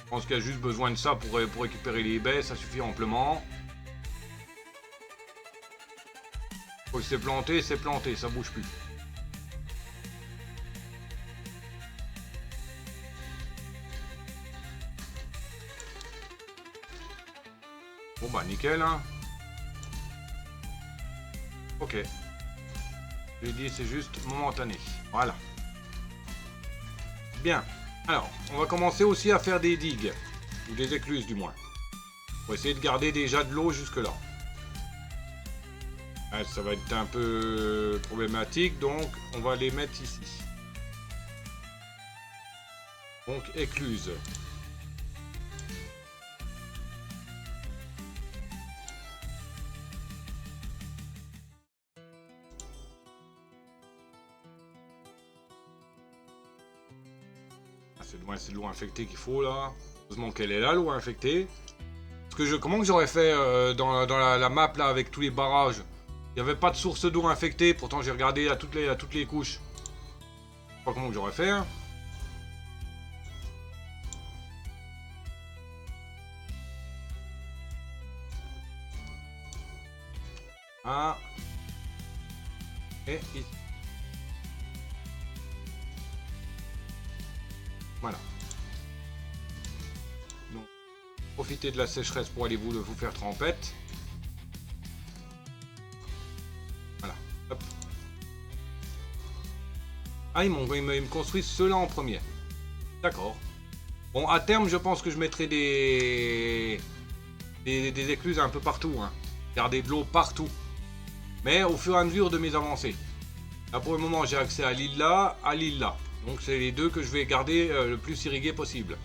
Je pense qu'il y a juste besoin de ça pour récupérer les baies, ça suffit amplement. Faut que c'est planté, ça bouge plus. Bon bah nickel hein. Ok. Je l'ai dit, c'est juste momentané. Voilà. Bien. Alors, on va commencer aussi à faire des digues. Ou des écluses du moins. Pour essayer de garder déjà de l'eau jusque là. Ah, ça va être un peu problématique, donc on va les mettre ici. Donc écluse. C'est de l'eau infectée qu'il faut là. Heureusement qu'elle est là, l'eau infectée. Parce que comment que j'aurais fait dans la map là avec tous les barrages? Il n'y avait pas de source d'eau infectée, pourtant j'ai regardé à toutes les couches. Je sais pas comment que j'aurais fait. Hein. Ah. Et ici. Voilà. Donc, profitez de la sécheresse pour aller vous faire trempette. Voilà. Hop. Ah, ils me construisent ceux-là en premier. D'accord. Bon, à terme, je pense que je mettrai des écluses un peu partout. Hein. Garder de l'eau partout. Mais au fur et à mesure de mes avancées. Là, pour le moment, j'ai accès à l'île là, à l'île là. Donc c'est les deux que je vais garder le plus irrigué possible.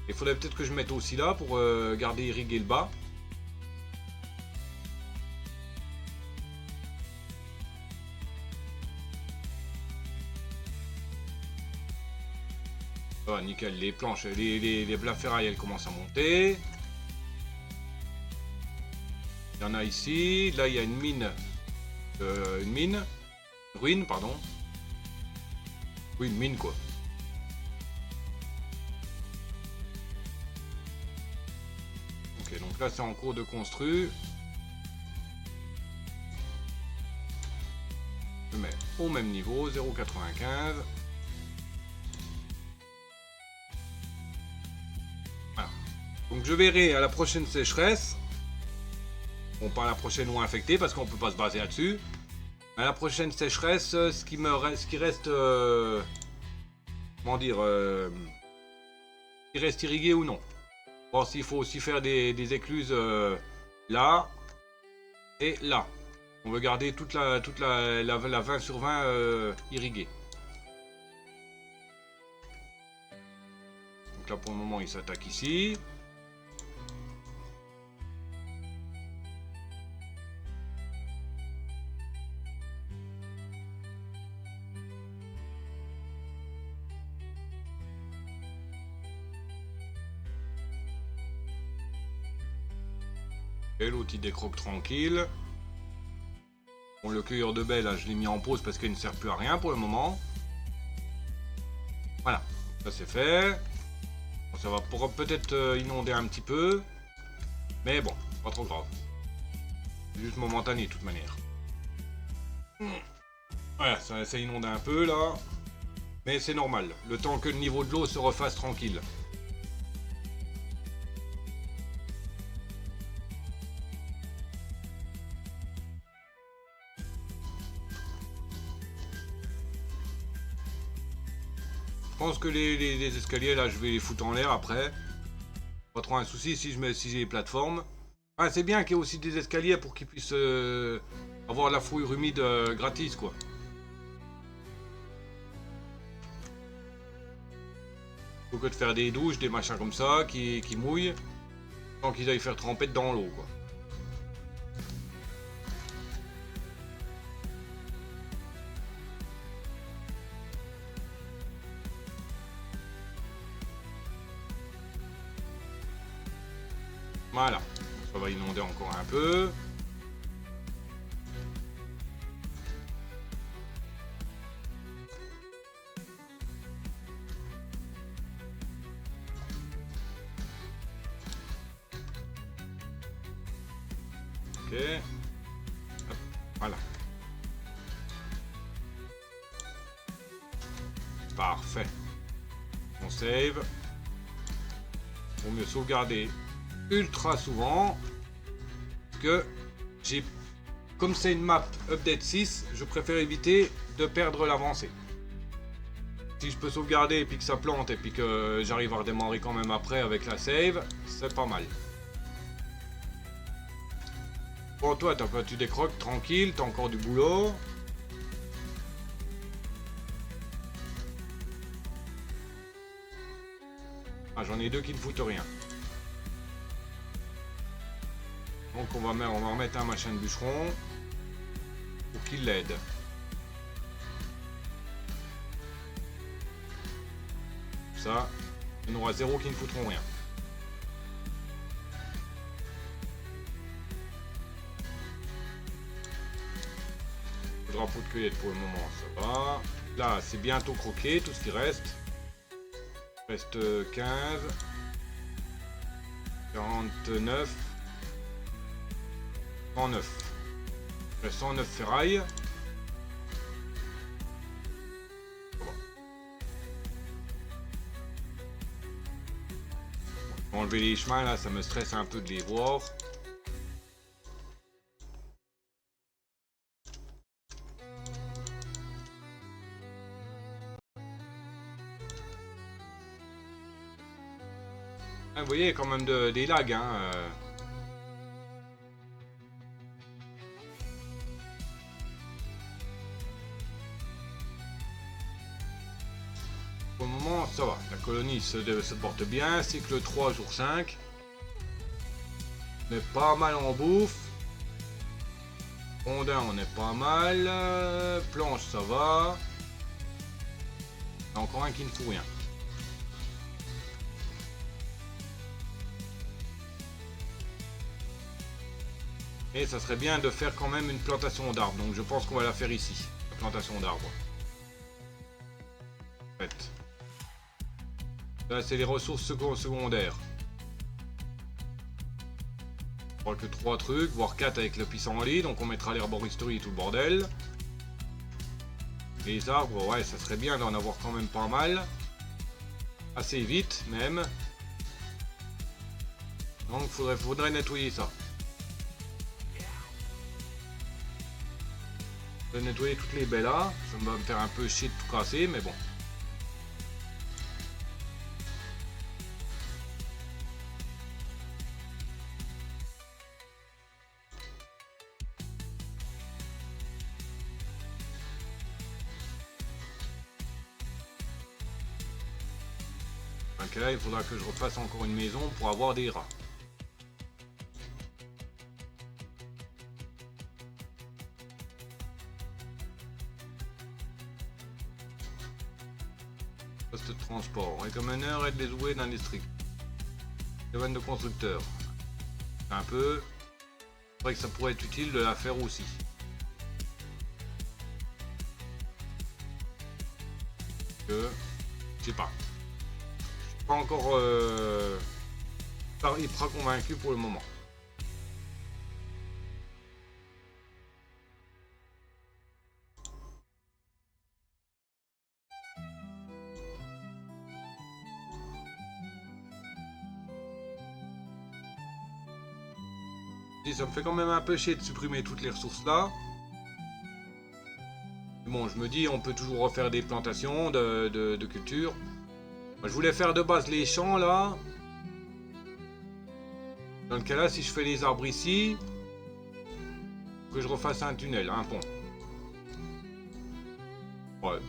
Il faudrait peut-être que je mette aussi là pour garder irrigué le bas. Ah, nickel, les planches, la ferraille, elles commencent à monter. Il y en a ici, là il y a une mine une mine. Une ruine, pardon. Oui, une mine quoi. Ok, donc là c'est en cours de construit. Je mets au même niveau, 0,95. Voilà. Donc je verrai à la prochaine sécheresse. Bon, pas à la prochaine eau infectée parce qu'on peut pas se baser là-dessus. À la prochaine sécheresse, ce qui reste, comment dire, qui reste irrigué ou non. Bon, s'il faut aussi faire des écluses là et là. On veut garder toute la 20 sur 20 irriguée. Donc là pour le moment il s'attaque ici. Et l'autre il décroque tranquille. Bon, le cueilleur de baies là je l'ai mis en pause parce qu'il ne sert plus à rien pour le moment. Voilà, ça c'est fait. Bon, ça va peut-être inonder un petit peu. Mais bon, pas trop grave. C'est juste momentané de toute manière. Voilà, ça inonde un peu là. Mais c'est normal, le temps que le niveau de l'eau se refasse tranquille. Je pense que les escaliers là je vais les foutre en l'air après. Pas trop un souci si j'ai les plateformes. Ah, c'est bien qu'il y ait aussi des escaliers pour qu'ils puissent avoir la fourrure humide gratis quoi. Faut que de faire des douches, des machins comme ça qui mouillent sans qu'ils aillent faire tremper dans l'eau quoi. Voilà, ça va inonder encore un peu. Ok. Hop, voilà. Parfait. On save. Vaut mieux sauvegarder ultra souvent. Parce que j'ai... Comme c'est une map update 6, je préfère éviter de perdre l'avancée. Si je peux sauvegarder et puis que ça plante et puis que j'arrive à redémarrer quand même après avec la save, c'est pas mal. Bon, toi, tu décroques tranquille, t'as encore du boulot. Ah, j'en ai deux qui ne foutent rien. Donc on va remettre un machin de bûcheron pour qu'il l'aide. Ça, il y en aura zéro qui ne foutront rien. Le drapeau de cueillette pour le moment, ça va. Là, c'est bientôt croqué, tout ce qui reste. Il reste 15, 49, 109. Il reste 109 ferrailles. Enlever les chemins là, ça me stresse un peu de les voir. Ah, vous voyez, il y a quand même des lags. Hein, Pour le moment, ça va. La colonie se porte bien. Cycle 3, jour 5. On est pas mal en bouffe. Rondin, on est pas mal. Planche, ça va. Il y a encore un qui ne fout rien. Et ça serait bien de faire quand même une plantation d'arbres. Donc je pense qu'on va la faire ici. La plantation d'arbres. En fait. Là c'est les ressources secondaires. Je crois que 3 trucs, voire 4 avec le pissenlit. Donc on mettra l'herboristerie et tout le bordel. Les arbres, ouais, ça serait bien d'en avoir quand même pas mal. Assez vite même. Donc faudrait nettoyer ça. Je vais nettoyer toutes les baies là. Ça va me faire un peu chier de tout casser, mais bon. Donc là, il faudra que je refasse encore une maison pour avoir des rats. Poste de transport. Recommandeur aide les ouvriers d'un district. Domaine de constructeur. Un peu. C'est vrai que ça pourrait être utile de la faire aussi. Je sais pas. Je suis pas encore hyper convaincu pour le moment. Ça me fait quand même un peu chier de supprimer toutes les ressources là. Bon, je me dis, on peut toujours refaire des plantations de culture. Moi, je voulais faire de base les champs là. Dans le cas là, si je fais les arbres ici, que je refasse un tunnel, un pont. Ouais,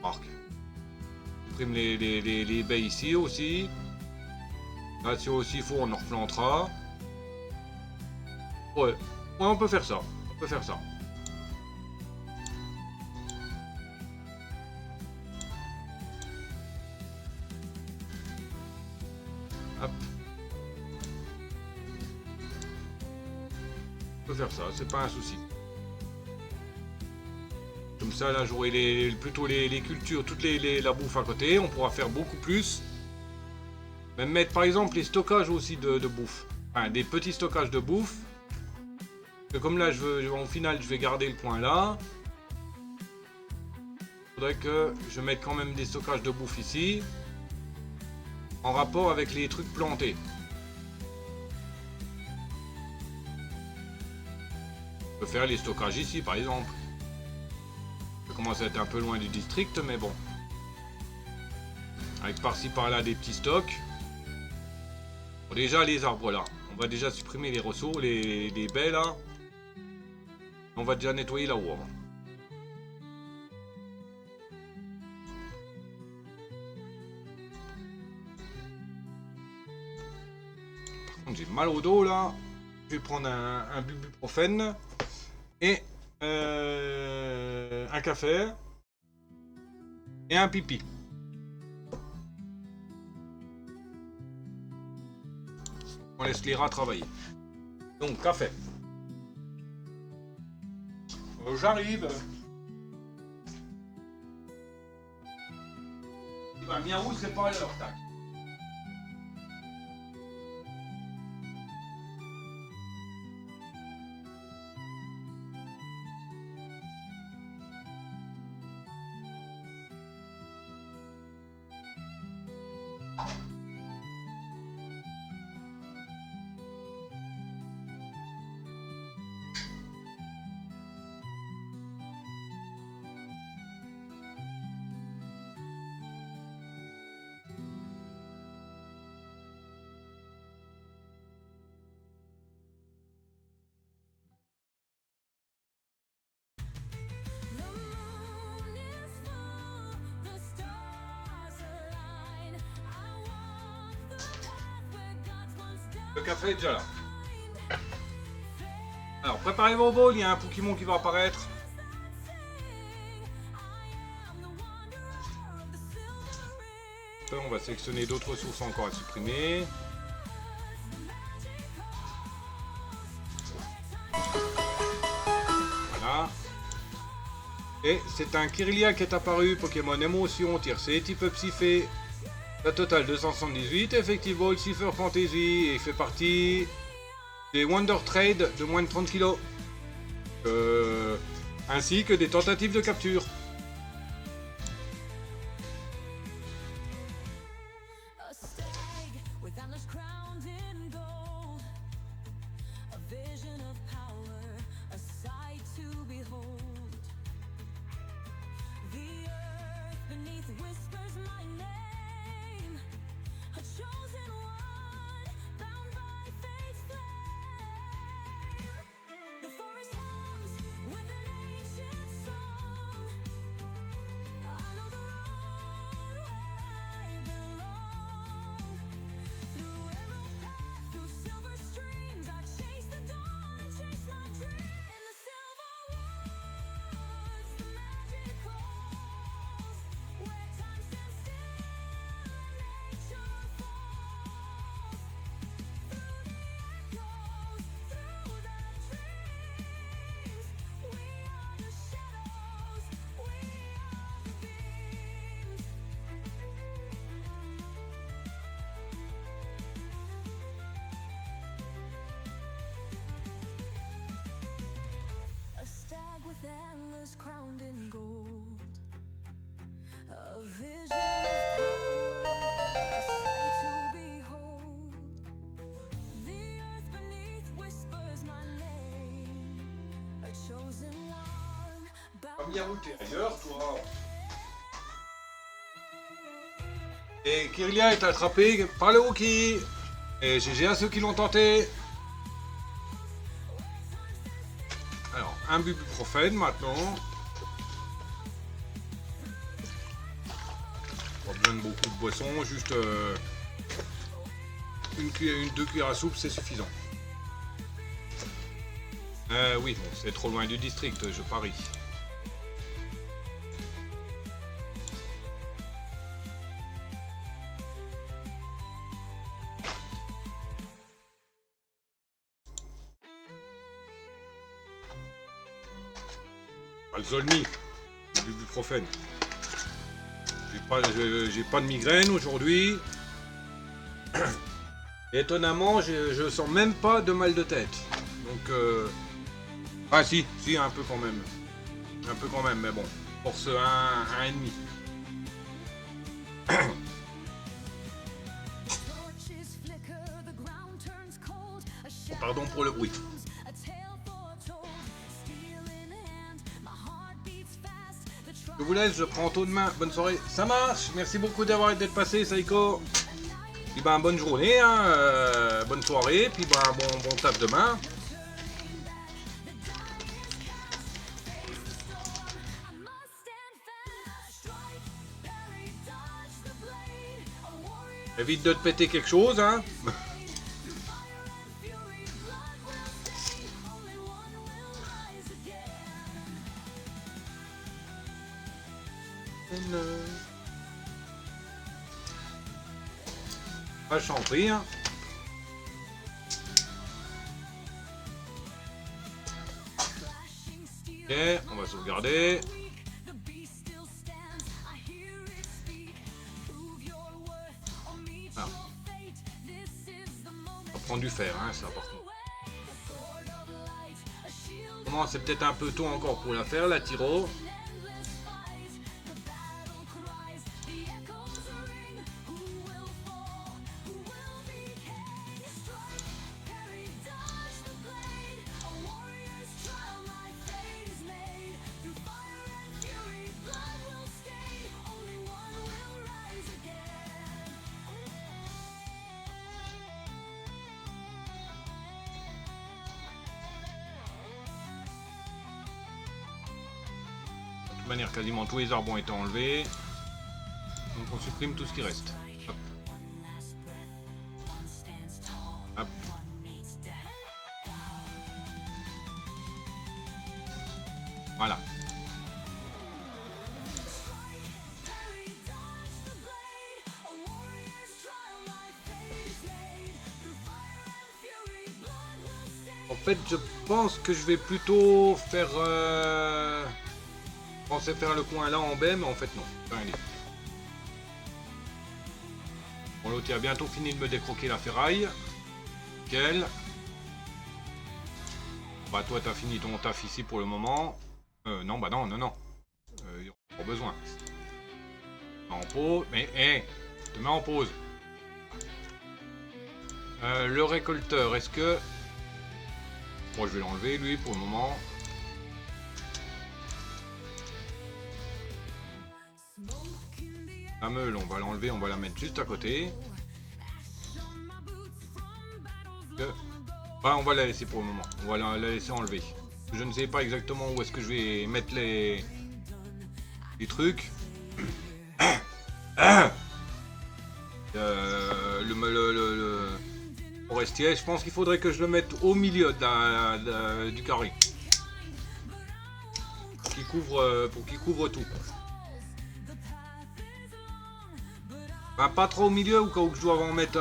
marque. Je supprime les baies ici aussi. Là, si aussi il faut, on en replantera. Ouais, on peut faire ça. On peut faire ça. Hop. On peut faire ça, c'est pas un souci. Comme ça, là, j'aurai plutôt les cultures, toute la bouffe à côté. On pourra faire beaucoup plus. Même mettre, par exemple, les stockages aussi de bouffe. Enfin, des petits stockages de bouffe. Comme là, en final, je vais garder le coin là. Il faudrait que je mette quand même des stockages de bouffe ici. En rapport avec les trucs plantés. Je peux faire les stockages ici, par exemple. Ça commence à être un peu loin du district, mais bon. Avec par-ci, par-là, des petits stocks. Bon, déjà, les arbres là. On va déjà supprimer les ressources, les baies là. On va déjà nettoyer là-haut avant. Par contre, j'ai mal au dos là. Je vais prendre un bubuprofène et un café et un pipi. On laisse les rats travailler. Donc, café. J'arrive. Bah, miaou, c'est pas l'heure, tac. Le café est déjà là. Alors, préparez vos bols, il y a un Pokémon qui va apparaître. Après, on va sélectionner d'autres ressources encore à supprimer. Et c'est un Kirlia qui est apparu, Pokémon émotion, tiercé, type psyphé. La totale 278, Effective Ball, Cipher Fantasy, et il fait partie des Wonder Trade de moins de 30 kg. Ainsi que des tentatives de capture. Crowned in gold, a vision of power, a sight to behold. The earth beneath whispers my name, a chosen one. Pas bien où t'es ailleurs, toi. Et Kirlia est attrapé par le Wookie. Et GG à ceux qui l'ont tenté. Alors, un bubuprofène maintenant. Pas besoin de beaucoup de boissons, juste deux cuillères à soupe, c'est suffisant. Oui, bon, c'est trop loin du district, je parie. Le Zolmi, le bubuprofène. J'ai pas de migraine aujourd'hui. Étonnamment, je sens même pas de mal de tête. Donc, ah si, un peu quand même. Un peu quand même, mais bon. Force 1,5. Pardon pour le bruit. Je vous laisse, je prends tôt demain. Bonne soirée. Ça marche. Merci beaucoup d'avoir été passé, Saiko. Puis ben, bonne journée, hein, bonne soirée, puis ben, bon taf demain. Évite de te péter quelque chose, hein. Pas chanter, hein. Ok, on va sauvegarder. Ah. On va prendre du fer, hein, ça par contre. Comment, c'est peut-être un peu tôt encore pour la faire, la Tyro. De toute manière, quasiment tous les arbres ont été enlevés. Donc on supprime tout ce qui reste. Hop. Hop. Voilà. En fait, je pense que je vais plutôt faire... Je pensais faire le coin là en baie, mais en fait non. Rien dit. Bon, l'autre il a bientôt fini de me décroquer la ferraille. Nickel. Bah toi t'as fini ton taf ici pour le moment. Non, bah non. Il n'y a pas besoin. En pause. Mais hé, je te mets en pause. Le récolteur, est-ce que... Bon, je vais l'enlever lui pour le moment. La meule, on va l'enlever, on va la mettre juste à côté. Ouais, on va la laisser pour le moment. On va la laisser enlever. Je ne sais pas exactement où est-ce que je vais mettre les trucs. Le forestier, je pense qu'il faudrait que je le mette au milieu du carré. Pour qu'il couvre tout. Enfin, pas trop au milieu, ou cas où je dois en mettre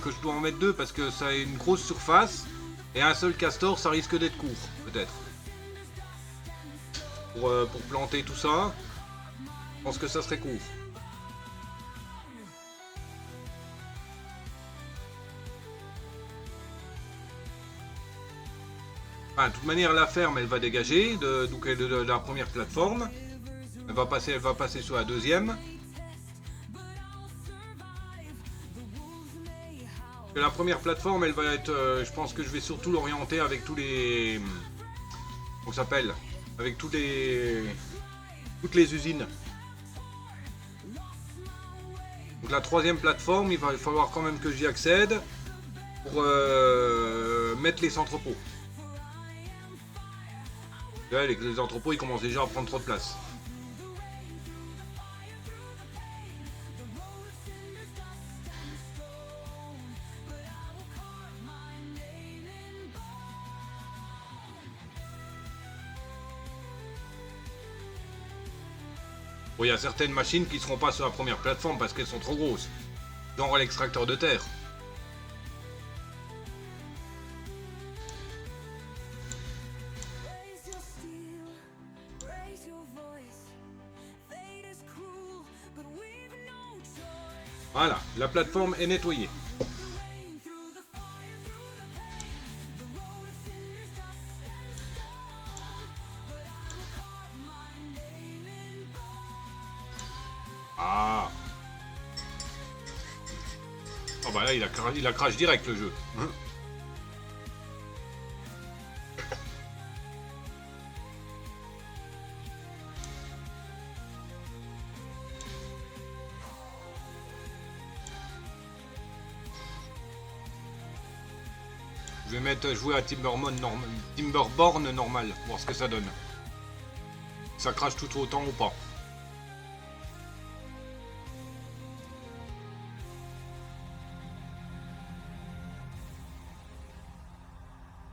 que je dois en mettre deux parce que ça a une grosse surface. Et un seul castor, ça risque d'être court, peut-être. Pour planter tout ça, je pense que ça serait court. Enfin, de toute manière, la ferme, elle va dégager de la première plateforme. Elle va passer sur la deuxième. La première plateforme, elle va être, je pense que je vais surtout l'orienter avec tous les, comment ça s'appelle, avec toutes les usines. Donc la troisième plateforme, il va falloir quand même que j'y accède pour mettre les entrepôts. Là, les entrepôts, ils commencent déjà à prendre trop de place. Bon, il y a certaines machines qui ne seront pas sur la première plateforme parce qu'elles sont trop grosses. Genre l'extracteur de terre. Voilà, la plateforme est nettoyée. Ah. Oh bah là, il a crash direct le jeu. Je vais mettre jouer à Timberborn normal, voir ce que ça donne. Ça crache tout autant ou pas.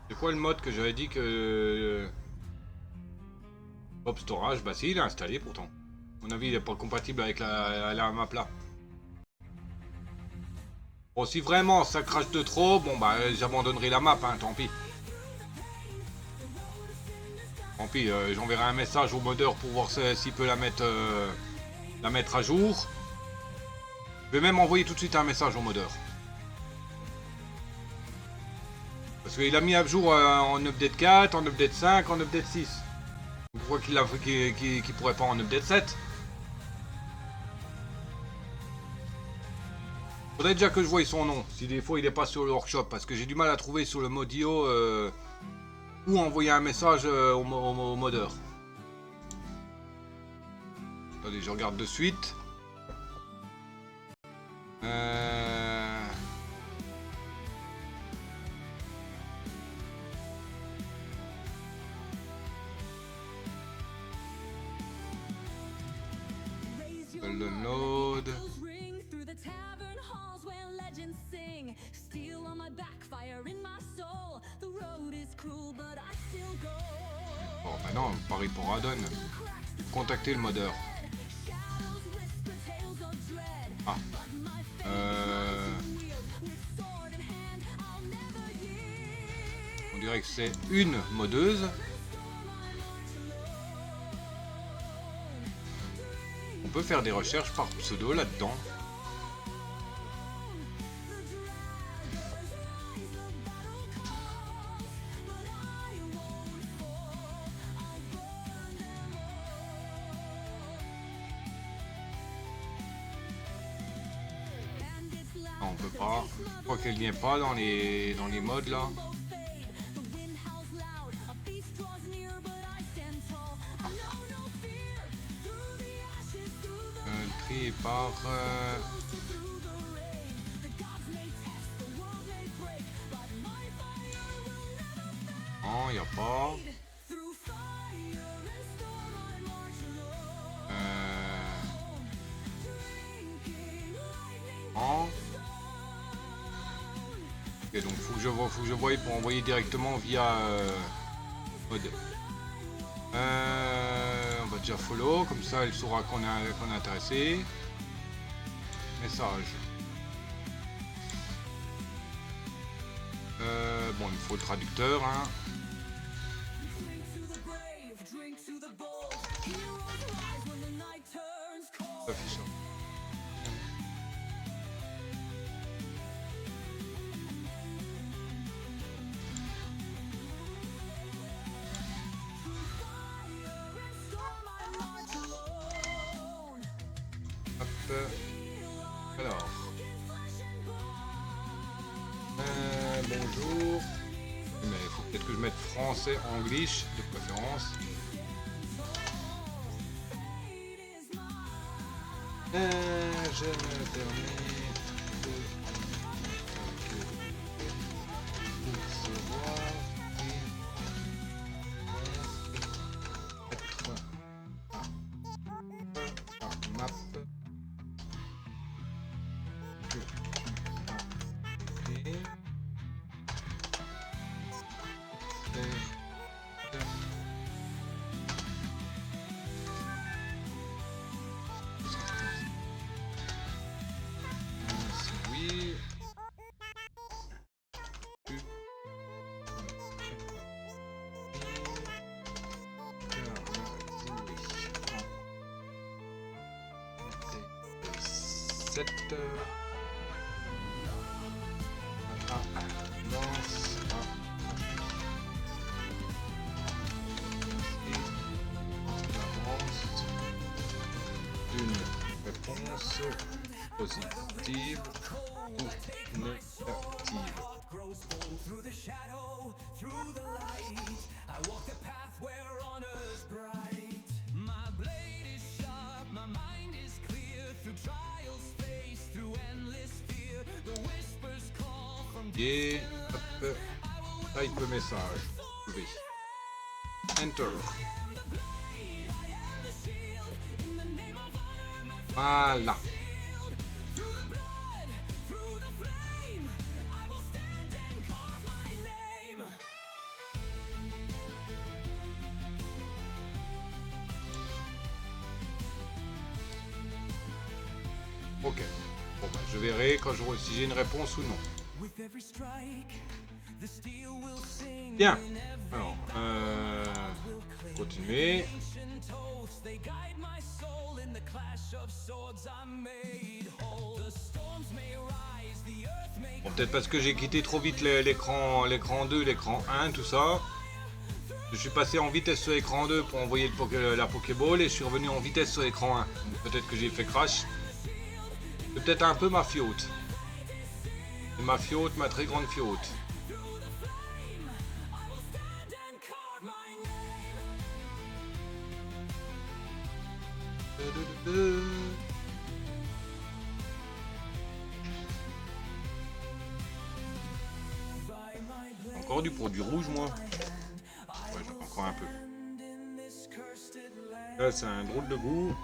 C'est quoi le mode que j'avais dit que... Pop Storage, bah si, il est installé pourtant. À mon avis, il n'est pas compatible avec la map là. Bon, si vraiment ça crache de trop, bon bah j'abandonnerai la map, hein, tant pis. Tant pis, j'enverrai un message au modeur pour voir s'il peut la mettre à jour. Je vais même envoyer tout de suite un message au modeur. Parce qu'il a mis à jour en update 4, en update 5, en update 6. Pourquoi qu'il pourrait pas en update 7? Faudrait déjà que je voie son nom, si des fois il est pas sur le workshop, parce que j'ai du mal à trouver sur le Modio où envoyer un message au modeur. Attendez, je regarde de suite. Le node. Bon, bah non, Paris pour Radon. Contacter le modeur. Ah. On dirait que c'est une modeuse. peut faire des recherches par pseudo là-dedans. Non, on peut pas. Je crois qu'elle vient pas dans les modes là. Tri par non, y a pas. Non. Ok, donc faut que je voie pour envoyer directement via mode. On va dire follow, comme ça elle saura qu'on est intéressé. Message. Bon, il me faut le traducteur, hein. Affiche. Alors, bonjour. Mais il faut peut-être que je mette français, anglais de préférence. Je me permets de recevoir et map. Oui. Une réponse positive ou négative. Et hop, type message. Oui. Enter. Voilà. Ok. Bon, bah, je verrai quand si j'ai une réponse ou non. Bien. Alors, continuer. Bon, peut-être parce que j'ai quitté trop vite l'écran 2, l'écran 1, tout ça. Je suis passé en vitesse sur l'écran 2 pour envoyer la Pokéball et je suis revenu en vitesse sur l'écran 1. Peut-être que j'ai fait crash. C'est peut-être un peu ma faute. Ma faute, ma très grande faute. Encore du produit rouge, moi. Ouais, j'en ai encore un peu. Là, c'est un drôle de goût.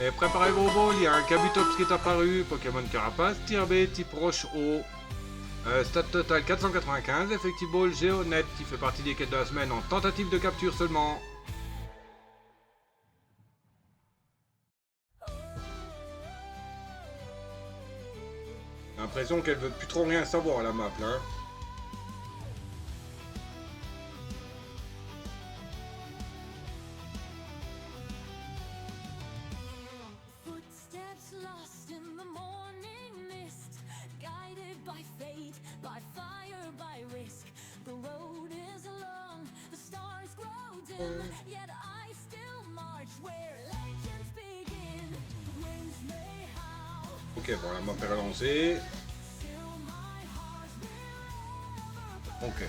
Et préparez vos balls, il y a un Kabutops qui est apparu, Pokémon Carapace, Tier B, type roche haut. Stat total 495, Effective Ball Géonet qui fait partie des quêtes de la semaine en tentative de capture seulement. J'ai l'impression qu'elle veut plus trop rien savoir la map là. Hein. Footsteps lost in the morning mist, guided by fate, by fire, by risk. The road is long, the stars grow dim, yet I still march where legends begin. Winds may howl, Ok, bon, la map est relancée. still my heart will Ok.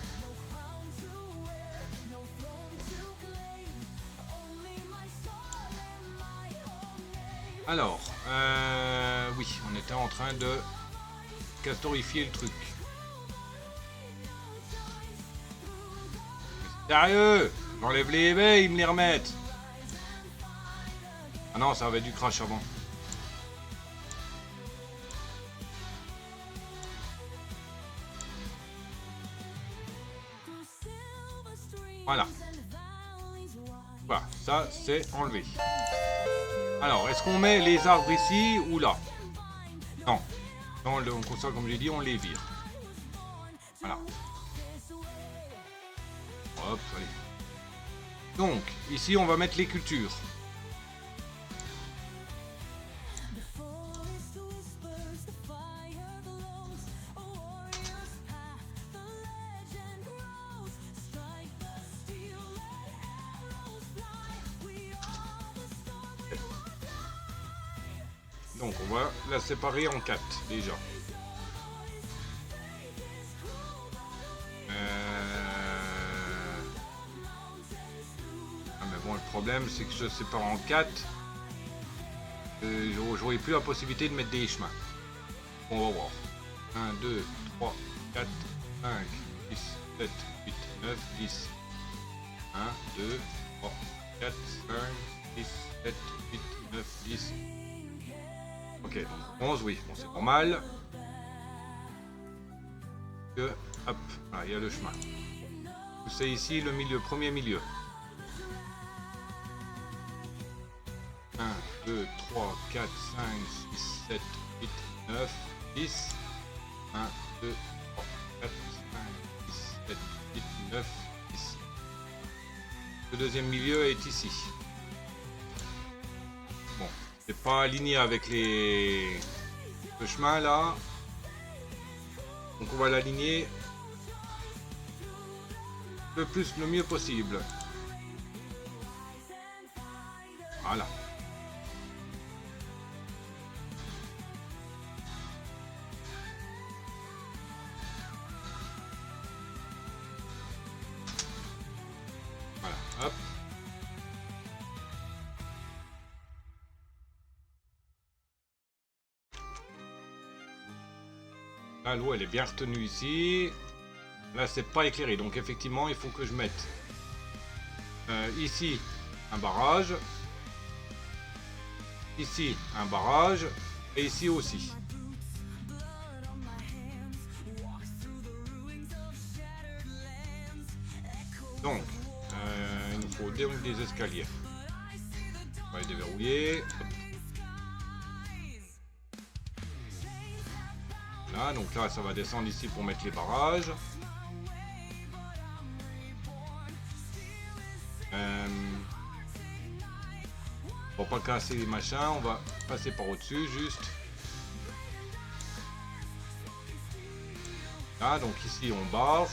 crown to wear, no throne to claim, only my soul and my own name. Alors, oui, on était en train de castorifier le truc. Sérieux? J'enlève les baies, ils me les remettent. Ah non, ça avait du crash avant. Voilà. Voilà, ça c'est enlevé. Alors, est-ce qu'on met les arbres ici ou là? Non. Non, le console, comme j'ai dit, on les vire. Voilà. Hop, allez. Donc, ici, on va mettre les cultures. Donc, on va la séparer en 4, déjà. Ah, mais bon, le problème, c'est que je sépare en 4. J'aurais plus la possibilité de mettre des chemins. On va voir. 1, 2, 3, 4, 5, 6, 7, 8, 9, 10. 1, 2, 3, 4, 5, 6, 7, 8, 9, 10. Ok, donc 11, oui, bon, c'est normal. Que, hop, ah, il y a le chemin. C'est ici le milieu, premier milieu. 1, 2, 3, 4, 5, 6, 7, 8, 9, 10. 1, 2, 3, 4, 5, 6, 7, 8, 9, 10. Le deuxième milieu est ici. Bon, c'est pas aligné avec le chemin là. Donc on va l'aligner le mieux possible. Voilà. Voilà, hop. Là, l'eau, elle est bien retenue ici. Là, c'est pas éclairé. Donc, effectivement, il faut que je mette ici un barrage. Ici, un barrage. Et ici aussi. Donc, il nous faut donc des escaliers. On va les déverrouiller. Hop. Là, donc là, ça va descendre ici pour mettre les barrages. Pour pas casser les machins, on va passer par au-dessus juste. Là, donc ici on barre.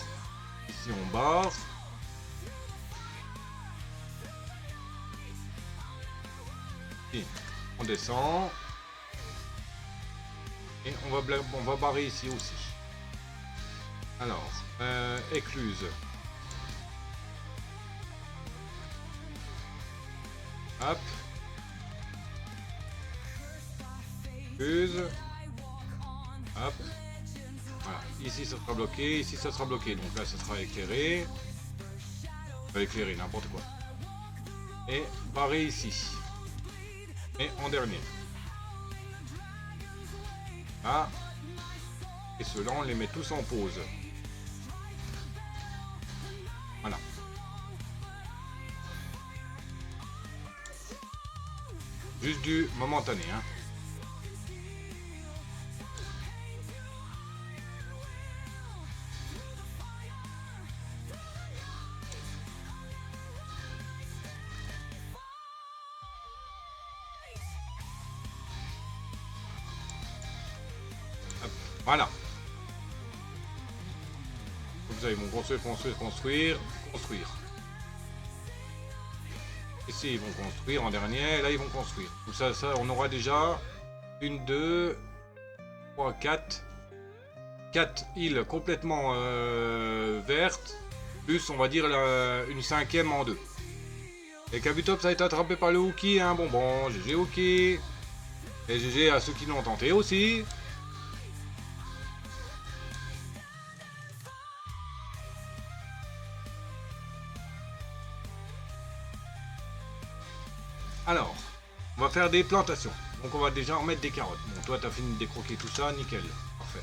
Ici on barre. Et on descend. Et on va barrer ici aussi. Alors, écluse. Hop. Écluse. Hop. Voilà. Ici ça sera bloqué, ici ça sera bloqué. Donc là ça sera éclairé. Éclairé, n'importe quoi. Et barré ici. et en dernier. Là. Et ceux-là, on les met tous en pause. Voilà. Juste du momentané, hein. Hop, voilà. Comme ça, ils vont construire. Ici, ils vont construire en dernier. Là, ils vont construire. Tout ça, on aura déjà 1, 2, 3, 4. 4 îles complètement vertes. Plus, on va dire, une 5e en 2. Et Kabutops a été attrapé par le Hookie. Hein. Bon, GG Hookie. Et GG à ceux qui l'ont tenté aussi. Alors, on va faire des plantations. Donc on va déjà remettre des carottes. Bon, toi t'as fini de décroquer tout ça, nickel. Parfait.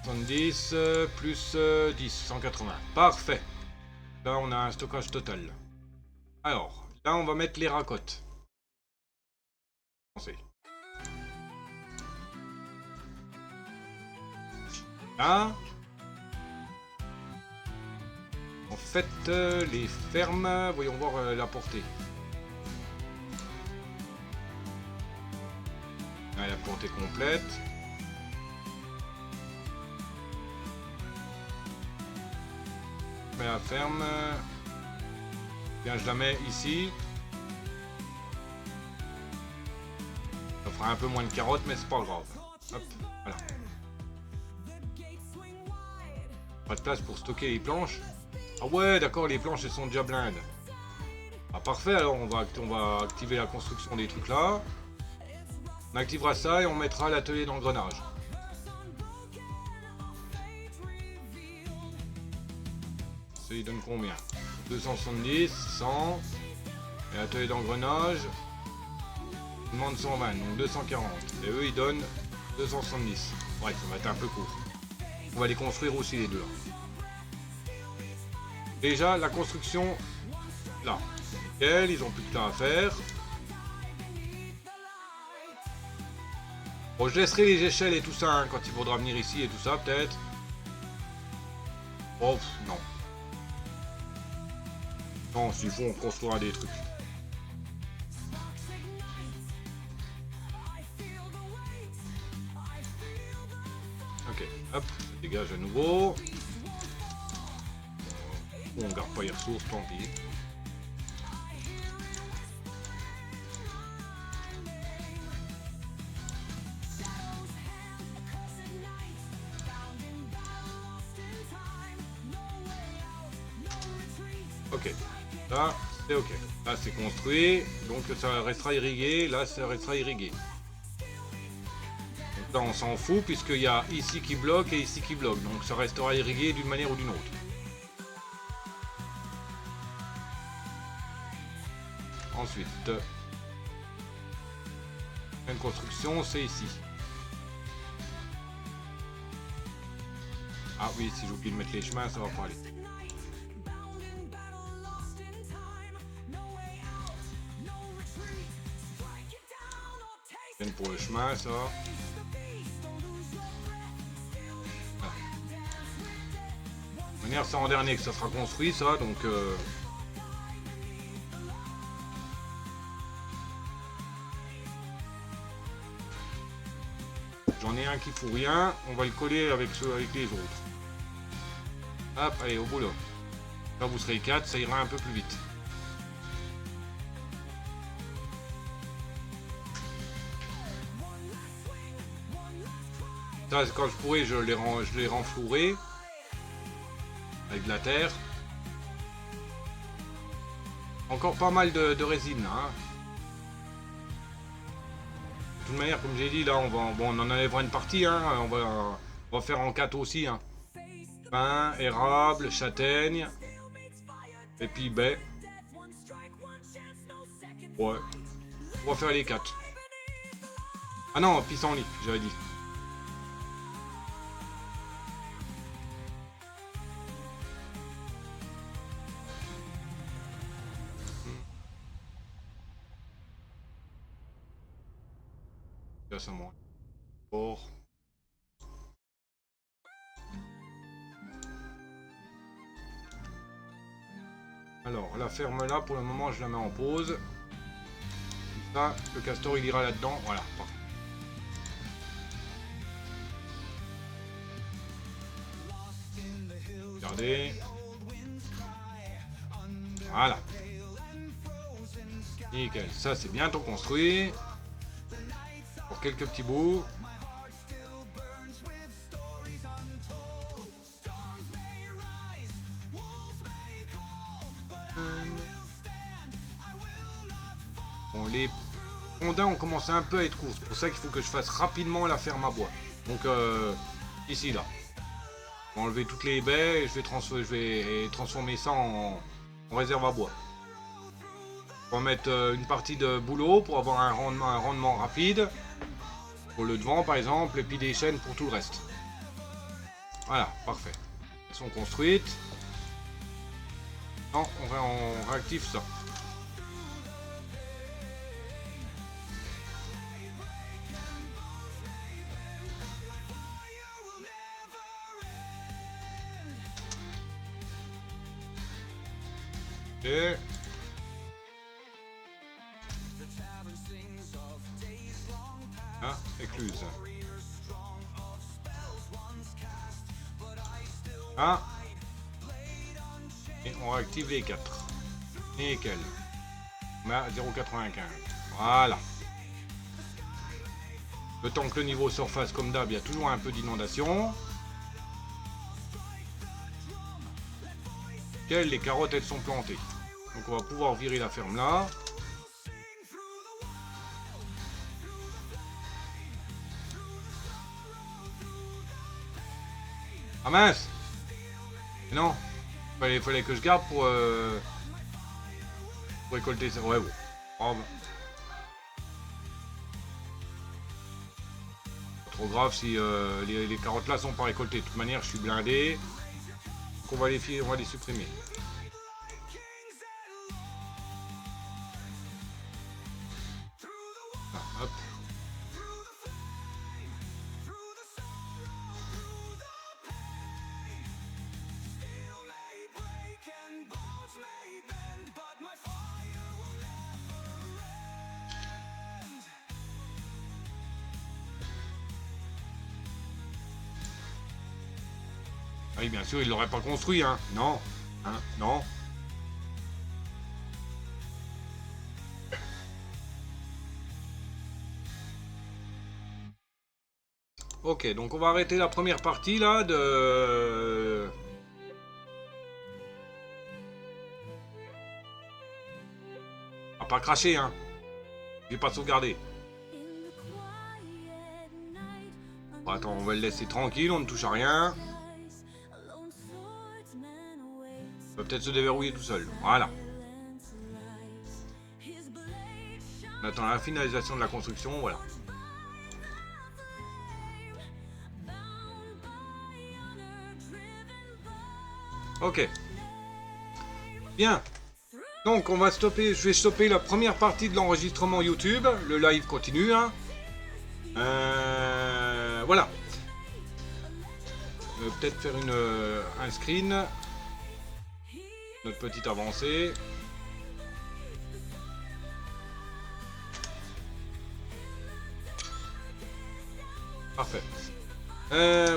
70 plus 10, 180. Parfait. Là on a un stockage total. Alors, là on va mettre les racottes. Là. En fait, les fermes, voyons voir la portée. Là, la portée complète. Je mets la ferme. Bien, je la mets ici. Ça fera un peu moins de carottes, mais c'est pas grave. Hop, voilà. Pas de place pour stocker les planches. Ah ouais, d'accord, les planches elles sont déjà blindes. Ah parfait, alors on va activer la construction des trucs là. On activera ça et on mettra l'atelier d'engrenage. Ça il donne combien? 270, 100. Et l'atelier d'engrenage demande 120, donc 240. Et eux ils donnent 270. Ouais, ça va être un peu court. On va les construire aussi les deux là. Déjà, la construction, là, nickel, ils ont plus de temps à faire. Bon, je laisserai les échelles et tout ça, hein, quand il faudra venir ici et tout ça, peut-être. Oh, non. Non, s'il faut, on construira des trucs. Ok, hop, ça dégage à nouveau. On garde pas les ressources, tant pis. Ok, là c'est ok. Là c'est construit, donc ça restera irrigué, là ça restera irrigué. Donc là on s'en fout puisqu'il y a ici qui bloque et ici qui bloque, donc ça restera irrigué d'une manière ou d'une autre. Ensuite, une construction, c'est ici. Ah oui, si j'oublie de mettre les chemins, ça va pas aller. Pour le chemin, ça. Ah. De manière, c'est en dernier que ça sera construit, ça, donc. J'en ai un qui fout rien, on va le coller avec ceux avec les autres. Hop, allez, au boulot. Quand vous serez 4, ça ira un peu plus vite. Ça, quand je pourrai, je les renflouerai avec de la terre. Encore pas mal de résine là. Hein. De toute manière, comme j'ai dit, là, on en enlèvera une partie. Hein, on va faire en 4 aussi. Hein. Pin, érable, châtaigne. Et puis baie. Ouais. On va faire les 4. Ah non, pissenlit, j'avais dit. Là, ça monte. Fort. Alors, la ferme là, pour le moment, je la mets en pause. Comme ça, le castor, il ira là-dedans. Voilà, parfait. Regardez. Voilà. Nickel. Ça, c'est bientôt construit. Pour quelques petits bouts. Bon, les rondins ont commencé un peu à être courts. C'est pour ça qu'il faut que je fasse rapidement la ferme à bois. Donc, ici, là. Je vais enlever toutes les baies et je vais transformer ça en réserve à bois. On va mettre une partie de boulot pour avoir un rendement rapide. Pour le devant, par exemple, et puis des chaînes pour tout le reste. Voilà, parfait. Elles sont construites. Non, on réactive ça. Ok. Ah, écluse. Ah. Et on réactive les 4. Nickel. On met à 0,95. Voilà. Le temps que le niveau surface comme d'hab, il y a toujours un peu d'inondation. Les carottes, elles sont plantées. Donc on va pouvoir virer la ferme là. Ah mince! Non, fallait que je garde pour récolter ça. Ouais, bon. Oh, bon. Pas trop grave si les carottes là sont pas récoltées. De toute manière, je suis blindé. Donc on va les supprimer. Ah, hop. Ah oui, bien sûr, il l'aurait pas construit, hein. Non. Hein, non. Ok, donc on va arrêter la première partie là de... Ah, pas cracher, hein. J'ai pas sauvegardé. Bon, attends, on va le laisser tranquille, on ne touche à rien. Il va peut-être se déverrouiller tout seul. Voilà. On attend la finalisation de la construction, voilà. Ok. Bien. Donc on va stopper, je vais stopper la première partie de l'enregistrement YouTube. Le live continue, hein. Voilà. Je vais peut-être faire un screen. Notre petite avancée. Parfait.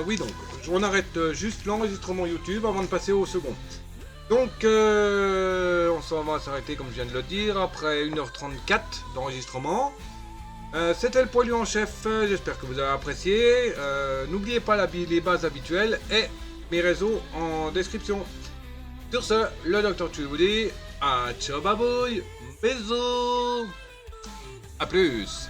Oui, donc, on arrête juste l'enregistrement YouTube avant de passer au second. Donc, on s'en va s'arrêter, comme je viens de le dire, après 1h34 d'enregistrement. C'était le poilu en chef, j'espère que vous avez apprécié. N'oubliez pas les bases habituelles et mes réseaux en description. Sur ce, le Dr. Tu vous dit, ciao babouille, bisous, à plus.